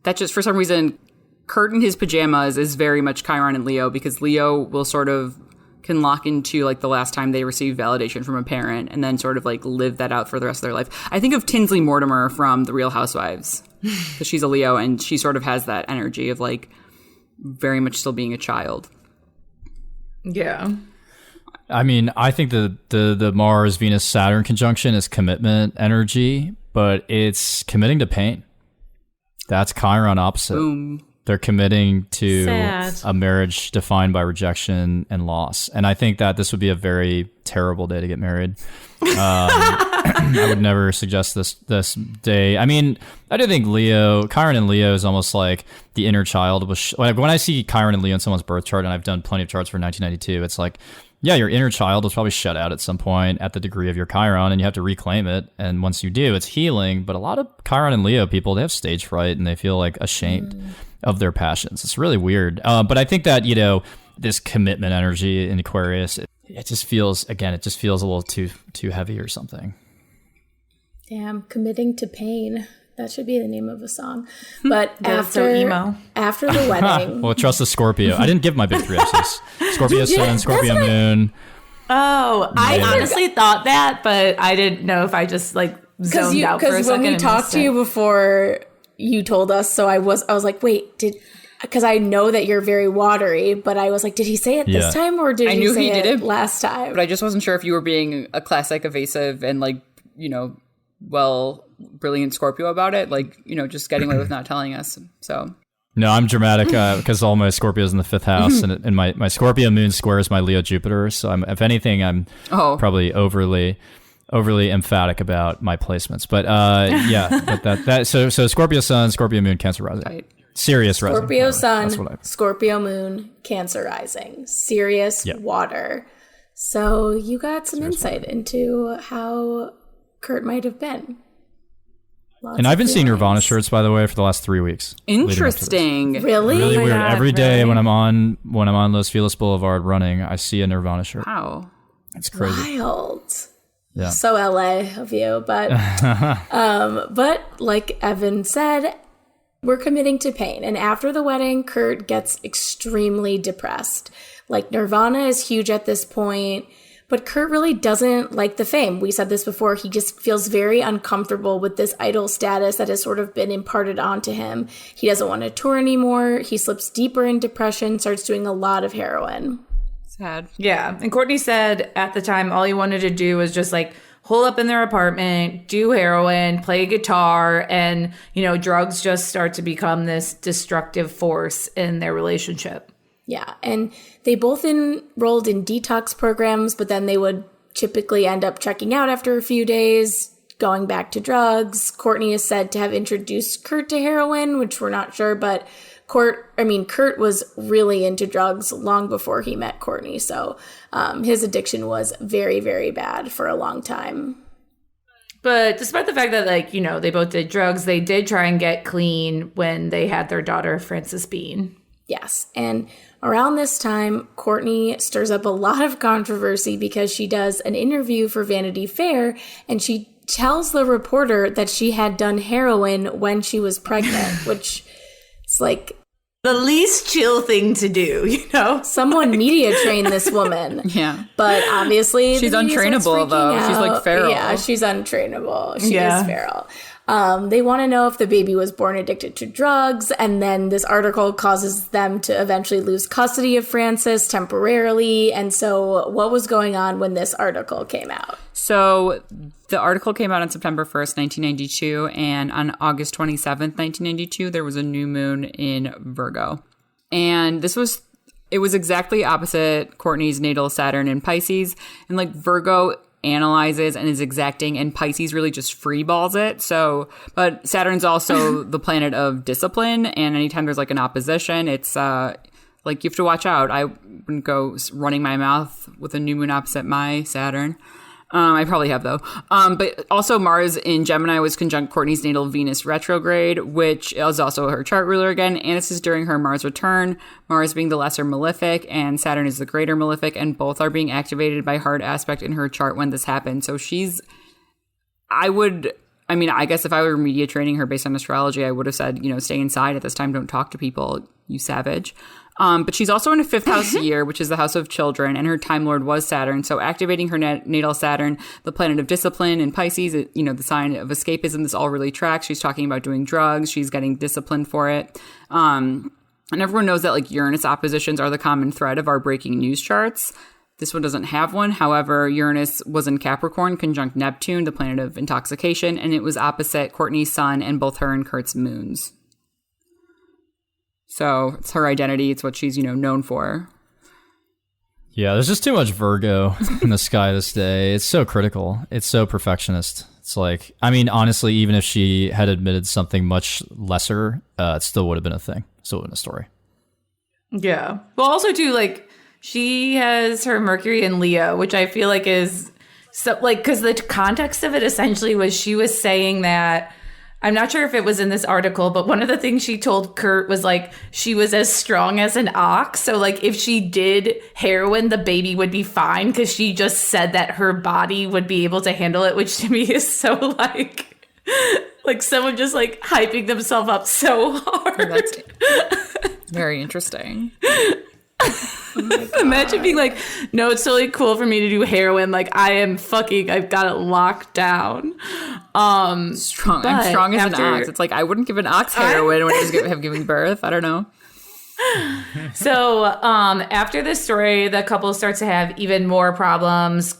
that just for some reason Kurt in his pajamas is very much Chiron and Leo, because Leo will sort of can lock into like the last time they receive validation from a parent and then sort of like live that out for the rest of their life. I think of Tinsley Mortimer from The Real Housewives because she's a Leo and she sort of has that energy of like very much still being a child. Yeah. I mean, I think the Mars, Venus, Saturn conjunction is commitment energy, but it's committing to pain. That's Chiron opposite. Boom. They're committing to Sad. a marriage defined by rejection and loss. And I think that this would be a very terrible day to get married. I would never suggest this day. I mean, I do think Chiron and Leo is almost like the inner child. When I see Chiron and Leo in someone's birth chart, and I've done plenty of charts for 1992, it's like, yeah, your inner child was probably shut out at some point at the degree of your Chiron, and you have to reclaim it. And once you do, it's healing. But a lot of Chiron and Leo people, they have stage fright and they feel like ashamed of their passions. It's really weird. But I think that, this commitment energy in Aquarius, it just feels a little too heavy or something. Damn, committing to pain. That should be the name of a song. But That's so emo. after the wedding. Well, trust the Scorpio. I didn't give my big three S's. Scorpio Sun, Scorpio Moon. Oh, I honestly thought that, but I didn't know if I just like zoned out for a second. Because when we talked to you before, you told us. So I was like, wait, because I know that you're very watery, but I was like, did he say it this time or did he say it last time? But I just wasn't sure if you were being a classic evasive and like, brilliant Scorpio about it, like, just getting away with not telling us. So no, I'm dramatic because all my Scorpios in the fifth house, and my Scorpio moon squares my Leo Jupiter. So if anything, I'm probably overly emphatic about my placements. But so Scorpio Sun, Scorpio Moon, Cancer rising. Right. Sirius rising. Scorpio Sun, Scorpio Moon, Cancer rising. Sirius water. So you got some insight into how Kurt might have been. And I've been seeing Nirvana shirts, by the way, for the last 3 weeks. Interesting. Really? Really weird. God, Every day when I'm on Los Feliz Boulevard running, I see a Nirvana shirt. Wow. It's crazy. Wild. Yeah. So LA of you, but but like Evan said, we're committing to pain. And after the wedding, Kurt gets extremely depressed. Like Nirvana is huge at this point. But Kurt really doesn't like the fame. We said this before. He just feels very uncomfortable with this idol status that has sort of been imparted onto him. He doesn't want to tour anymore. He slips deeper in depression, starts doing a lot of heroin. Sad. Yeah. And Courtney said at the time all he wanted to do was just like hole up in their apartment, do heroin, play guitar, and, drugs just start to become this destructive force in their relationship. Yeah, and they both enrolled in detox programs, but then they would typically end up checking out after a few days, going back to drugs. Courtney is said to have introduced Kurt to heroin, which we're not sure, but Kurt was really into drugs long before he met Courtney, so his addiction was very, very bad for a long time. But despite the fact that, they both did drugs, they did try and get clean when they had their daughter, Frances Bean. Yes, and around this time, Courtney stirs up a lot of controversy because she does an interview for Vanity Fair, and she tells the reporter that she had done heroin when she was pregnant, which is like... the least chill thing to do, you know? Someone media train this woman. Yeah. But obviously she's the media starts untrainable, though. freaking She's like out. feral. Yeah, she's untrainable. She Yeah. is feral. They want to know if the baby was born addicted to drugs, and then this article causes them to eventually lose custody of Francis temporarily. And so what was going on when this article came out? So the article came out on September 1st, 1992, and on August 27th, 1992, there was a new moon in Virgo. And it was exactly opposite Courtney's natal Saturn in Pisces. And like Virgo analyzes and is exacting, and Pisces really just free balls it. So, but Saturn's also the planet of discipline, and anytime there's like an opposition, it's like you have to watch out. I wouldn't go running my mouth with a new moon opposite my Saturn. I probably have, though. But also Mars in Gemini was conjunct Courtney's natal Venus retrograde, which is also her chart ruler again. And this is during her Mars return, Mars being the lesser malefic and Saturn is the greater malefic, and both are being activated by hard aspect in her chart when this happened. So I guess if I were media training her based on astrology, I would have said, stay inside at this time. Don't talk to people, you savage. But she's also in a fifth house year, which is the house of children, and her time lord was Saturn. So activating her natal Saturn, the planet of discipline, in Pisces, the sign of escapism, this all really tracks. She's talking about doing drugs. She's getting disciplined for it. And everyone knows that like Uranus oppositions are the common thread of our breaking news charts. This one doesn't have one. However, Uranus was in Capricorn, conjunct Neptune, the planet of intoxication, and it was opposite Courtney's sun and both her and Kurt's moons. So it's her identity. It's what she's, known for. Yeah, there's just too much Virgo in the sky this day. It's so critical. It's so perfectionist. It's like, honestly, even if she had admitted something much lesser, it still would have been a thing. Still would have been a story. Yeah. Well, also, too, like, she has her Mercury in Leo, which I feel like is, so, like, because the context of it essentially was she was saying that, I'm not sure if it was in this article, but one of the things she told Kurt was like she was as strong as an ox. So like if she did heroin, the baby would be fine because she just said that her body would be able to handle it, which to me is so like someone just like hyping themselves up so hard. That's very interesting. Imagine being like, no, it's totally cool for me to do heroin. Like I've got it locked down. Strong. I'm strong as an ox. It's like I wouldn't give an ox heroin when I was giving birth. I don't know. So after this story, the couple starts to have even more problems.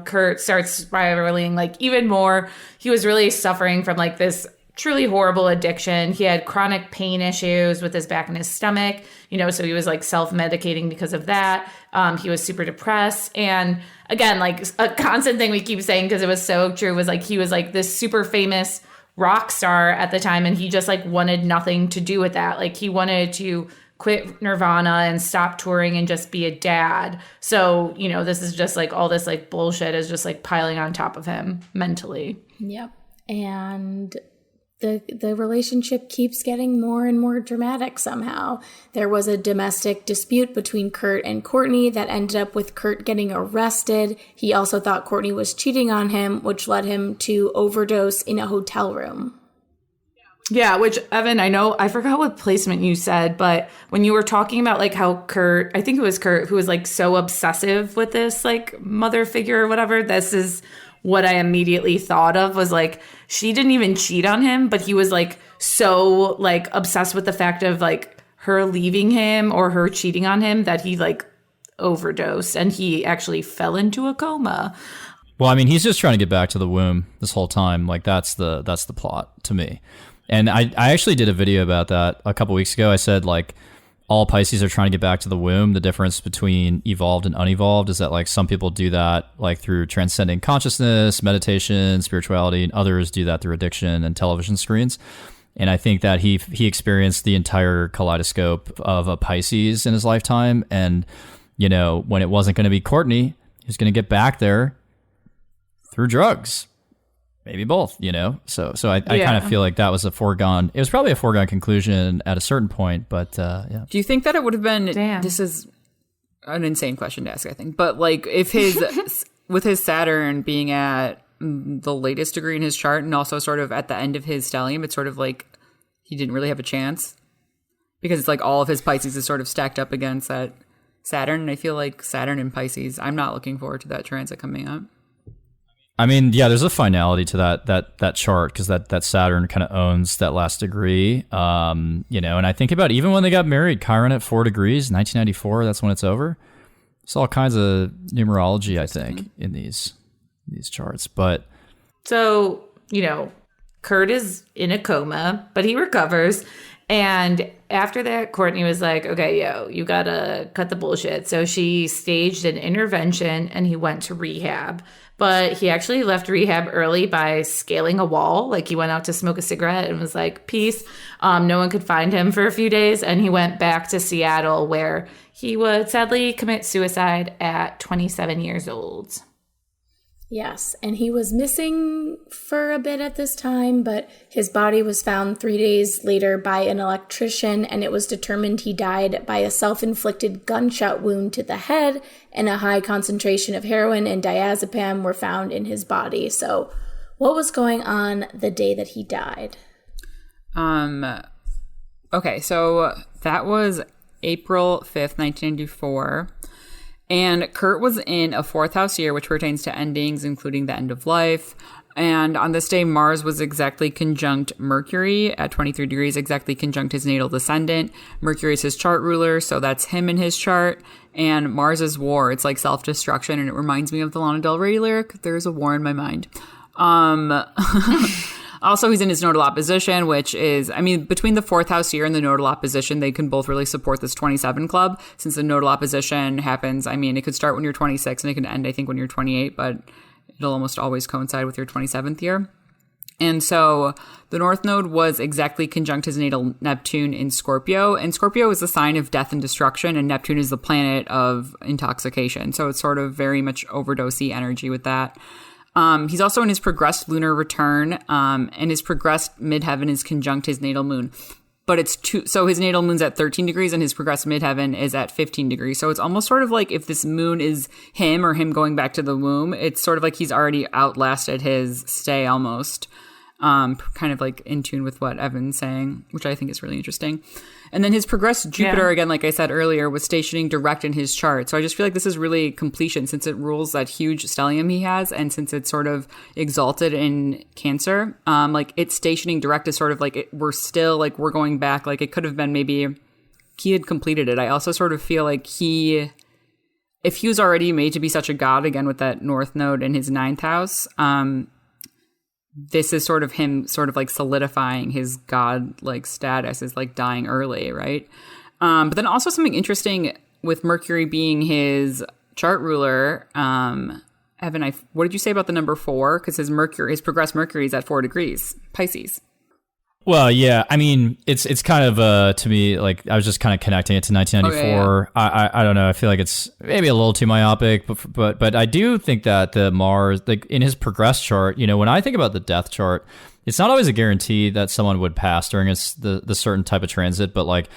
Kurt starts spiraling like even more. He was really suffering from like this truly horrible addiction. He had chronic pain issues with his back and his stomach, so he was like self-medicating because of that. He was super depressed. And again, like a constant thing we keep saying, because it was so true, was like he was like this super famous rock star at the time, and he just like wanted nothing to do with that. Like he wanted to quit Nirvana and stop touring and just be a dad. So, this is just like all this like bullshit is just like piling on top of him mentally. Yep. And the relationship keeps getting more and more dramatic somehow. There was a domestic dispute between Kurt and Courtney that ended up with Kurt getting arrested. He also thought Courtney was cheating on him, which led him to overdose in a hotel room. Yeah, which, Evan, I forgot what placement you said, but when you were talking about like how Kurt, I think it was Kurt, who was like so obsessive with this like mother figure or whatever, this is what I immediately thought of was like, she didn't even cheat on him, but he was like so like obsessed with the fact of like her leaving him or her cheating on him that he like overdosed and he actually fell into a coma. Well, he's just trying to get back to the womb this whole time. Like that's the plot to me. And I actually did a video about that a couple weeks ago. I said like all Pisces are trying to get back to the womb. The difference between evolved and unevolved is that like some people do that like through transcending consciousness, meditation, spirituality, and others do that through addiction and television screens. And I think that he experienced the entire kaleidoscope of a Pisces in his lifetime. And, when it wasn't going to be Courtney, he was going to get back there through drugs. Maybe both, So I kind of feel like that was it was probably a foregone conclusion at a certain point, but yeah. Do you think that it would have been, this is an insane question to ask, I think, but like if with his Saturn being at the latest degree in his chart and also sort of at the end of his stellium, it's sort of like he didn't really have a chance. because it's like all of his Pisces is sort of stacked up against that Saturn. And I feel like Saturn and Pisces, I'm not looking forward to that transit coming up. I mean, yeah, there's a finality to that chart because that Saturn kind of owns that last degree, you know. And I think about even when they got married, Chiron at 4 degrees, 1994. That's when it's over. It's all kinds of numerology, I think, in these charts. But so, you know, Kurt is in a coma, but he recovers. And after that, Courtney was like, okay, yo, you gotta cut the bullshit. So she staged an intervention and he went to rehab. But he actually left rehab early by scaling a wall. Like he went out to smoke a cigarette and was like, peace. No one could find him for a few days. And he went back to Seattle where he would sadly commit suicide at 27 years old. Yes, and he was missing for a bit at this time, but his body was found 3 days later by an electrician, and it was determined he died by a self-inflicted gunshot wound to the head, and a high concentration of heroin and diazepam were found in his body. So what was going on the day that he died? Okay, so that was April 5th, 1994. And Kurt was in a 4th house year, which pertains to endings, including the end of life. And on this day, Mars was exactly conjunct Mercury at 23 degrees, exactly conjunct his natal descendant. Mercury is his chart ruler, so that's him in his chart. And Mars is war. It's like self-destruction, and it reminds me of the Lana Del Rey lyric, "There's a war in my mind." Also, he's in his nodal opposition, which is, I mean, between the 4th house year and the nodal opposition, they can both really support this 27 club. Since the nodal opposition happens, I mean, it could start when you're 26 and it can end, I think, when you're 28, but it'll almost always coincide with your 27th year. And so the North Node was exactly conjunct his natal Neptune in Scorpio. And Scorpio is the sign of death and destruction, and Neptune is the planet of intoxication. So it's sort of very much overdosey energy with that. He's also in his progressed lunar return, and his progressed midheaven is conjunct his natal moon. But it's so his natal moon's at 13 degrees and his progressed midheaven is at 15 degrees. So it's almost sort of like if this moon is him or him going back to the womb, it's sort of like he's already outlasted his stay almost. Kind of like in tune with what Evan's saying, which I think is really interesting. And then his progressed Jupiter, again, like I said earlier, was stationing direct in his chart. So I just feel like this is really completion since it rules that huge stellium he has. And since it's sort of exalted in Cancer, like it's stationing direct is sort of like we're still like we're going back. Like it could have been maybe he had completed it. I also sort of feel like if he was already made to be such a god again with that North Node in his 9th house, this is sort of him sort of like solidifying his god-like status as like dying early, right? But then also something interesting with Mercury being his chart ruler. Evan, what did you say about the number 4? Because his progressed Mercury is at 4 degrees, Pisces. Well, yeah, I mean, it's kind of to me like I was just kind of connecting it to 1994. Oh, yeah. I don't know. I feel like it's maybe a little too myopic, but I do think that the Mars, like in his progressed chart, you know, when I think about the death chart, it's not always a guarantee that someone would pass during the certain type of transit, but like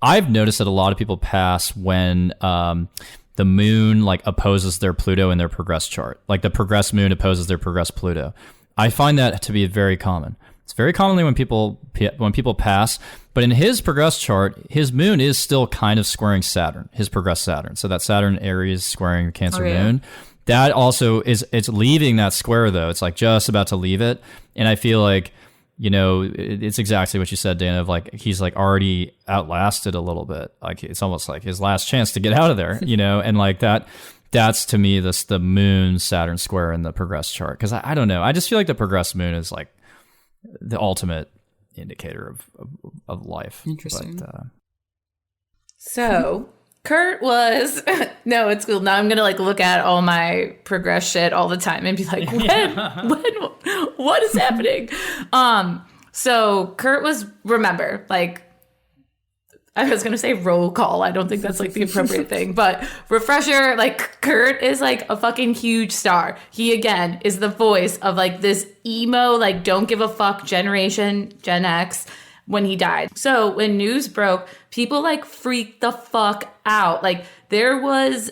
I've noticed that a lot of people pass when the moon like opposes their Pluto in their progressed chart, like the progressed moon opposes their progressed Pluto. I find that to be very common. It's very commonly when people pass, but in his progressed chart, his moon is still kind of squaring Saturn, his progressed Saturn. So that Saturn Aries squaring Cancer moon, that also it's leaving that square though. It's like just about to leave it, and I feel like, you know, it's exactly what you said, Dana. Of like he's like already outlasted a little bit. Like it's almost like his last chance to get out of there, you know, and like that. That's to me the moon Saturn square in the progressed chart because I don't know. I just feel like the progressed moon is like the ultimate indicator of life. Interesting. But, so Kurt was no, it's cool. Now I'm gonna like look at all my progress shit all the time and be like, when what is happening? So Kurt was, remember, like I was going to say roll call. I don't think that's like the appropriate thing, but refresher, like Kurt is like a fucking huge star. He again is the voice of like this emo, like don't give a fuck generation, Gen X, when he died. So when news broke, people like freaked the fuck out. Like there was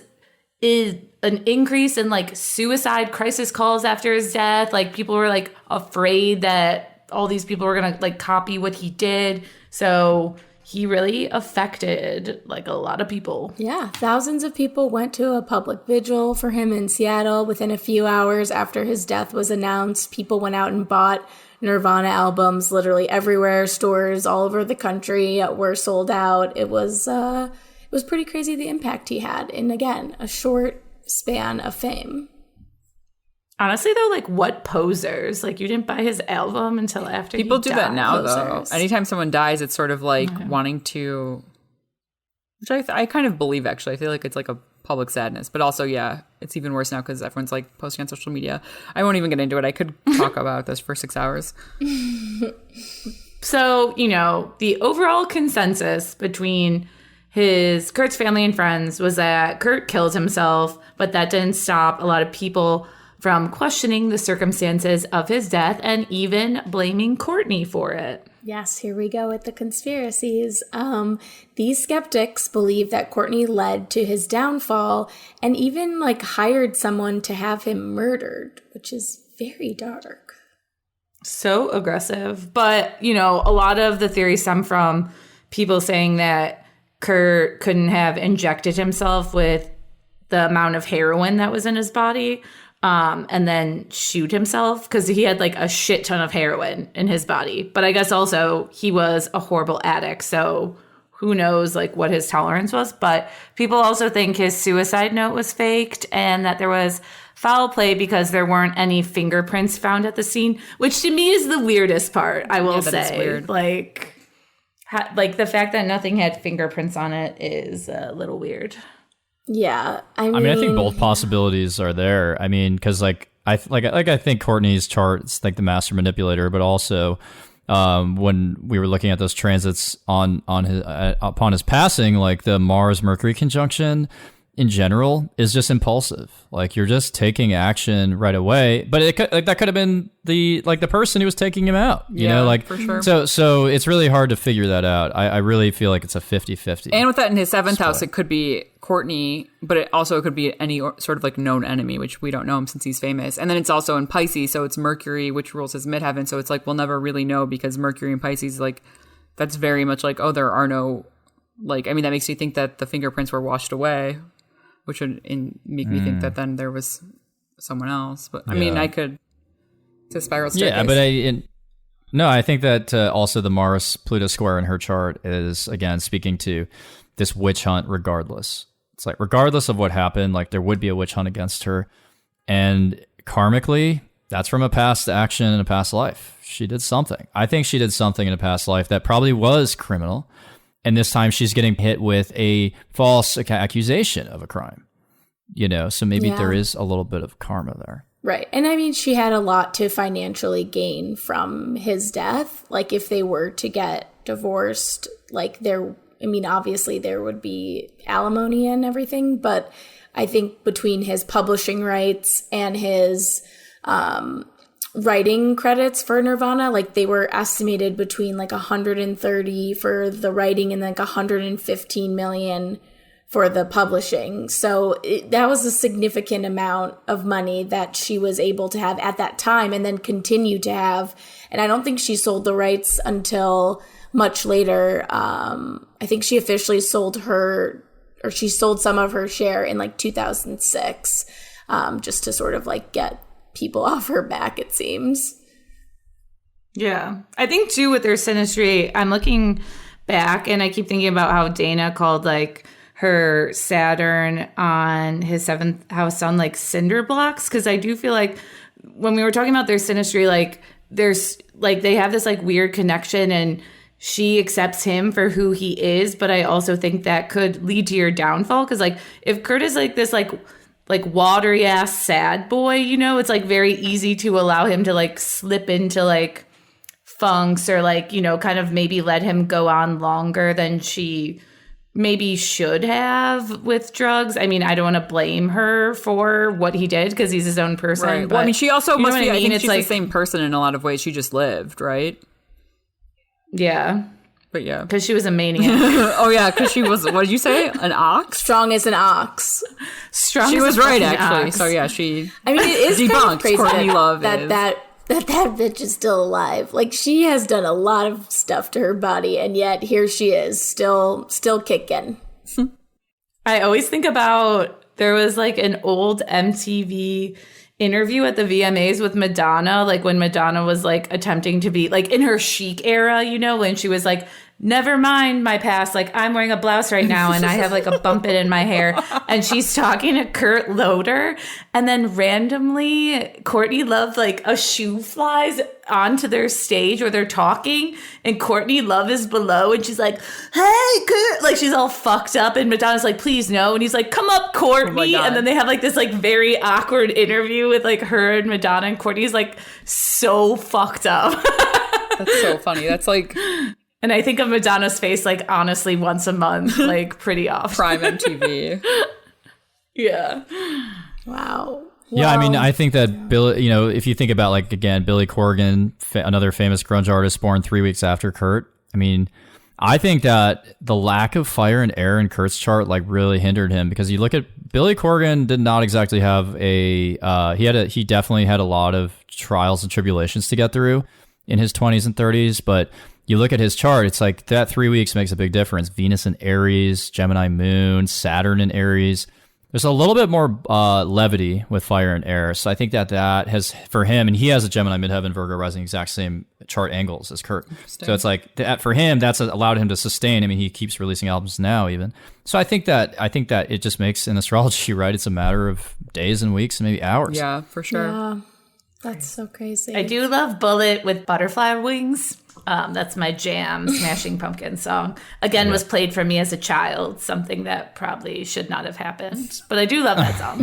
an increase in like suicide crisis calls after his death. Like people were like afraid that all these people were going to like copy what he did. So he really affected like a lot of people. Yeah, thousands of people went to a public vigil for him in Seattle. Within a few hours after his death was announced, people went out and bought Nirvana albums literally everywhere. Stores all over the country were sold out. It was pretty crazy the impact he had in, again, a short span of fame. Honestly, though, like, what posers? Like, you didn't buy his album until after People do that now, posers. though. Anytime someone dies, it's sort of like wanting to, which I kind of believe, actually. I feel like it's like a public sadness. But also, yeah, it's even worse now because everyone's like posting on social media. I won't even get into it. I could talk about this for 6 hours. So, you know, the overall consensus between Kurt's family and friends was that Kurt killed himself, but that didn't stop a lot of people from questioning the circumstances of his death and even blaming Courtney for it. Yes, here we go with the conspiracies. These skeptics believe that Courtney led to his downfall and even like hired someone to have him murdered, which is very dark. So aggressive. But, you know, a lot of the theories stem from people saying that Kurt couldn't have injected himself with the amount of heroin that was in his body. And then shoot himself because he had like a shit ton of heroin in his body. But I guess also he was a horrible addict. So who knows like what his tolerance was. But people also think his suicide note was faked and that there was foul play because there weren't any fingerprints found at the scene, which to me is the weirdest part, I will say. That is weird. Like the fact that nothing had fingerprints on it is a little weird. Yeah, I mean, I think both possibilities are there. I mean, because I think Courtney's chart's like the master manipulator, but also when we were looking at those transits on his upon his passing, like the Mars Mercury conjunction in general is just impulsive. Like you're just taking action right away, but that could have been the person who was taking him out, you know, like for sure. So it's really hard to figure that out. I really feel like it's a 50-50. And with that in his seventh house, it could be Courtney, but it could be any sort of like known enemy, which we don't know him since he's famous. And then it's also in Pisces, so it's Mercury, which rules his midheaven. So it's like we'll never really know because Mercury in Pisces, like that's very much like, oh, there are no, like, I mean, that makes me think that the fingerprints were washed away, which would make me think that then there was someone else. But I mean, I could, it's a spiral staircase. Yeah, but I think that also the Mars-Pluto square in her chart is, again, speaking to this witch hunt regardless. It's like, regardless of what happened, like there would be a witch hunt against her. And karmically, that's from a past action in a past life. She did something. I think she did something in a past life that probably was criminal. And this time she's getting hit with a false accusation of a crime, you know, so maybe there is a little bit of karma there. Right. And I mean, she had a lot to financially gain from his death. Like if they were to get divorced, like obviously there would be alimony and everything, but I think between his publishing rights and his, writing credits for Nirvana, like they were estimated between like 130 for the writing and like 115 million for the publishing. So that was a significant amount of money that she was able to have at that time and then continue to have. And I don't think she sold the rights until much later. I think she officially sold she sold some of her share in like 2006, just to sort of like get people off her back, it seems. Yeah. I think too with their synastry, I'm looking back and I keep thinking about how Dana called like her Saturn on his seventh house on like cinder blocks. Cause I do feel like when we were talking about their synastry, like there's like they have this like weird connection and she accepts him for who he is. But I also think that could lead to your downfall. Cause like if Kurt is like this like watery ass sad boy, you know, it's like very easy to allow him to like slip into like funks or like, you know, kind of maybe let him go on longer than she maybe should have with drugs. I mean, I don't want to blame her for what he did because he's his own person. Right. But well, I mean, she also must be, I think it's she's like the same person in a lot of ways. She just lived, right? Yeah. But yeah. Because she was a maniac. Oh, yeah, because she was, what did you say? An ox? Strong as an ox. Strong she as was a right, fucking actually. ox. So yeah, she I mean, it is debunked kind of crazy Courtney Love that that bitch is still alive. Like, she has done a lot of stuff to her body, and yet here she is, still kicking. I always think about, there was like an old MTV interview at the VMAs with Madonna, like when Madonna was like attempting to be like in her chic era, you know, when she was like, never mind my past, like I'm wearing a blouse right now and I have like a bump it in my hair. And she's talking to Kurt Loder, and then randomly Courtney Love, like a shoe flies onto their stage where they're talking, and Courtney Love is below, and she's like, hey Kurt, like she's all fucked up, and Madonna's like, please no, and he's like, come up Courtney. And then they have like this like very awkward interview with like her and Madonna, and Courtney's like so fucked up. That's so funny. That's like, and I think of Madonna's face like honestly once a month, like pretty often. prime MTV. Yeah. Wow. Yeah, I mean, I think that Billy, you know, if you think about, like, again, Billy Corgan, another famous grunge artist born 3 weeks after Kurt. I mean, I think that the lack of fire and air in Kurt's chart, like, really hindered him, because you look at Billy Corgan did not exactly have he definitely had a lot of trials and tribulations to get through in his 20s and 30s, but you look at his chart, it's like that 3 weeks makes a big difference. Venus in Aries, Gemini moon, Saturn in Aries. There's a little bit more levity with fire and air. So I think that has, for him, and he has a Gemini midheaven Virgo rising, exact same chart angles as Kurt. So it's like, for him, that's allowed him to sustain. I mean, he keeps releasing albums now even. So I think that it just makes, in astrology, right, it's a matter of days and weeks and maybe hours. Yeah, for sure. Yeah, that's so crazy. I do love Bullet with Butterfly Wings. That's my jam, Smashing Pumpkins song. Again, was played for me as a child, something that probably should not have happened. But I do love that song.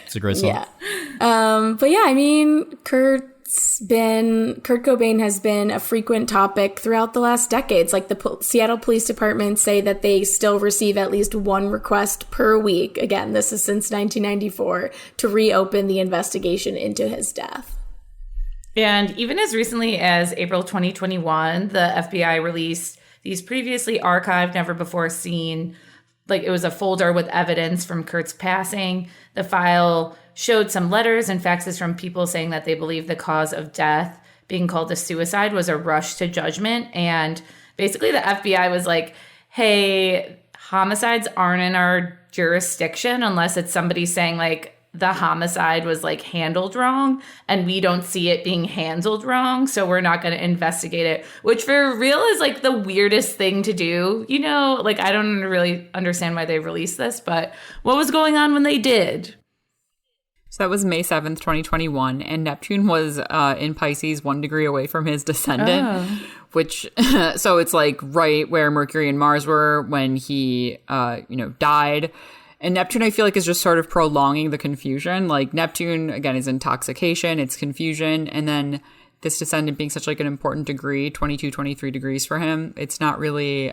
It's a great song. Yeah. But yeah, I mean, Kurt Cobain has been a frequent topic throughout the last decades. Like the Seattle Police Department say that they still receive at least one request per week. Again, this is since 1994, to reopen the investigation into his death. And even as recently as April 2021, the FBI released these previously archived, never before seen, like it was a folder with evidence from Kurt's passing. The file showed some letters and faxes from people saying that they believe the cause of death, being called a suicide, was a rush to judgment. And basically the FBI was like, hey, homicides aren't in our jurisdiction unless it's somebody saying like, the homicide was like handled wrong and we don't see it being handled wrong, so we're not going to investigate it, which for real is like the weirdest thing to do, you know, like I don't really understand why they released this, but what was going on when they did? So that was May 7th, 2021, and Neptune was in Pisces 1 degree away from his descendant, which, so it's like right where Mercury and Mars were when he, died. And Neptune, I feel like, is just sort of prolonging the confusion. Like Neptune, again, is intoxication, it's confusion. And then this descendant being such like an important degree, 22, 23 degrees for him, it's not really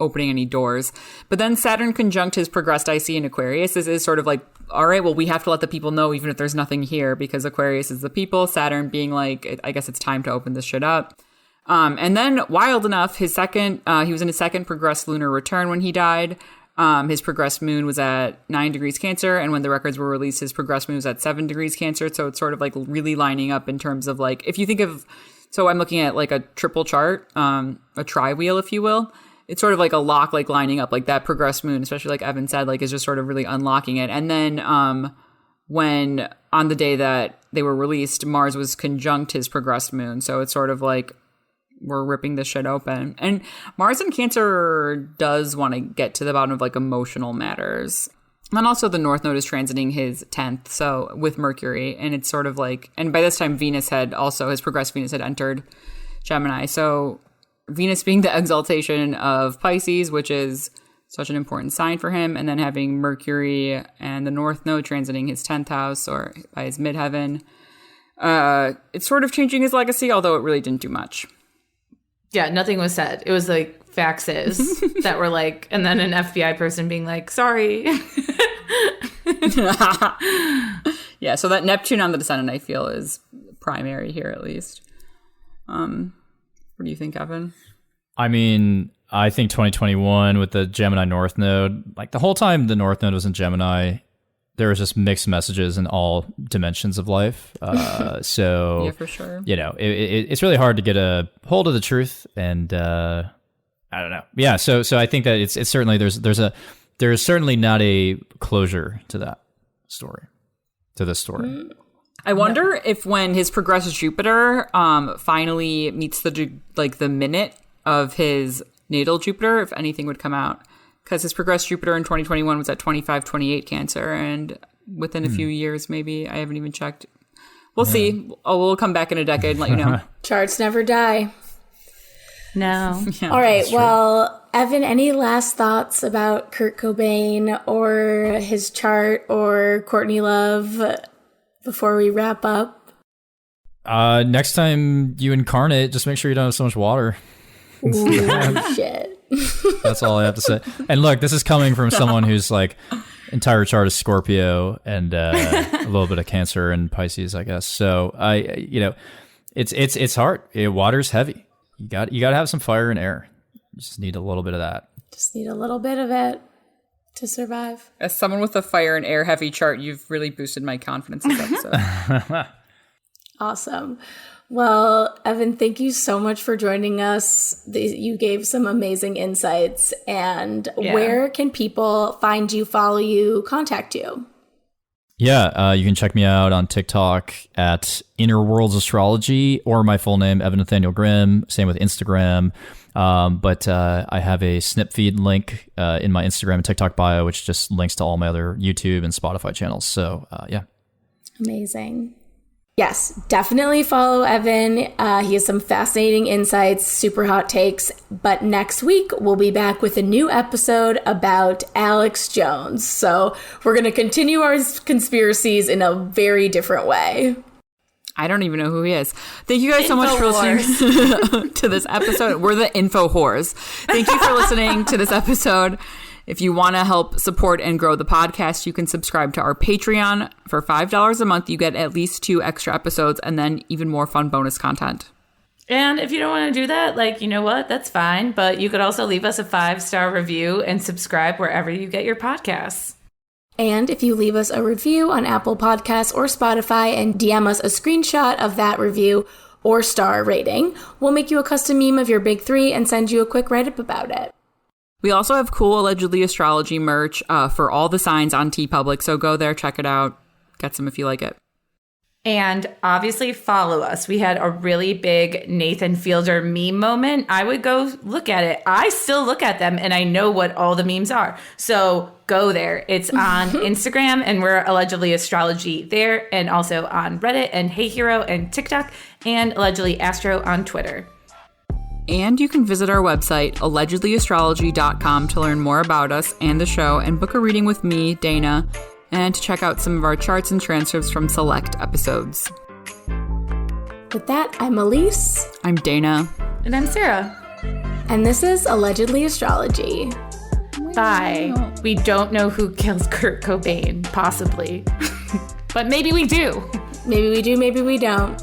opening any doors. But then Saturn conjunct his progressed IC in Aquarius. This is sort of like, all right, well, we have to let the people know even if there's nothing here, because Aquarius is the people, Saturn being like, I guess it's time to open this shit up. And then, wild enough, he was in his second progressed lunar return when he died. His progressed moon was at 9 degrees Cancer, and when the records were released, his progressed moon was at 7 degrees Cancer. So it's sort of like really lining up in terms of like, if you think of, so I'm looking at like a triple chart, a tri-wheel, if you will. It's sort of like a lock, like lining up, like that progressed moon, especially like Evan said, like is just sort of really unlocking it. And then when on the day that they were released, Mars was conjunct his progressed moon. So it's sort of like, we're ripping this shit open. And Mars in Cancer does want to get to the bottom of like emotional matters. And then also the North Node is transiting his 10th, so with Mercury. And it's sort of like, and by this time Venus had also, his progressed Venus had entered Gemini. So Venus being the exaltation of Pisces, which is such an important sign for him. And then having Mercury and the North Node transiting his 10th house or by his midheaven. It's sort of changing his legacy, although it really didn't do much. Yeah, nothing was said. It was like faxes that were like, and then an FBI person being like, sorry. Yeah, so that Neptune on the descendant, I feel, is primary here at least. What do you think, Evan? I mean, I think 2021 with the Gemini North Node, like the whole time the North Node was in Gemini, there was just mixed messages in all dimensions of life. So Yeah, for sure. It's really hard to get a hold of the truth, and I don't know. Yeah, so I think that it's certainly there's certainly not a closure to that story, to this story. I wonder if when his progressed Jupiter finally meets the minute of his natal Jupiter, if anything would come out. Because his progressed Jupiter in 2021 was at 25-28 Cancer, and within a few years, maybe, I haven't even checked. We'll see. We'll come back in a decade and let you know. Charts never die. No. Yeah. All right. Well, Evan, any last thoughts about Kurt Cobain or his chart or Courtney Love before we wrap up? Next time you incarnate, just make sure you don't have so much water. Ooh, shit. That's all I have to say. And look, this is coming from someone who's like entire chart is Scorpio and a little bit of Cancer and Pisces, I guess. So it's hard. Water's heavy. You got to have some fire and air. You just need a little bit of that. Just need a little bit of it to survive. As someone with a fire and air heavy chart, you've really boosted my confidence this episode. Awesome. Well, Evan, thank you so much for joining us. You gave some amazing insights. And where can people find you, follow you, contact you? Yeah, you can check me out on TikTok at Inner Worlds Astrology, or my full name, Evan Nathaniel Grimm. Same with Instagram. But I have a snip feed link in my Instagram and TikTok bio, which just links to all my other YouTube and Spotify channels. So, yeah. Amazing. Yes, definitely follow Evan. He has some fascinating insights, super hot takes. But next week, we'll be back with a new episode about Alex Jones. So we're going to continue our conspiracies in a very different way. I don't even know who he is. Thank you guys so much for listening to this episode. We're the info whores. Thank you for listening to this episode. If you want to help support and grow the podcast, you can subscribe to our Patreon. For $5 a month, you get at least 2 extra episodes and then even more fun bonus content. And if you don't want to do that, you know what? That's fine. But you could also leave us a 5-star review and subscribe wherever you get your podcasts. And if you leave us a review on Apple Podcasts or Spotify and DM us a screenshot of that review or star rating, we'll make you a custom meme of your big 3 and send you a quick write-up about it. We also have cool Allegedly Astrology merch for all the signs on TeePublic, so go there, check it out, get some if you like it. And obviously follow us. We had a really big Nathan Fielder meme moment. I would go look at it. I still look at them and I know what all the memes are. So go there. It's on Instagram and we're Allegedly Astrology there, and also on Reddit and Hey Hero and TikTok, and Allegedly Astro on Twitter. And you can visit our website, allegedlyastrology.com, to learn more about us and the show and book a reading with me, Dana, and to check out some of our charts and transcripts from select episodes. With that, I'm Elise. I'm Dana. And I'm Sarah. And this is Allegedly Astrology. Bye. We don't know who killed Kurt Cobain, possibly. But maybe we do. Maybe we do, maybe we don't.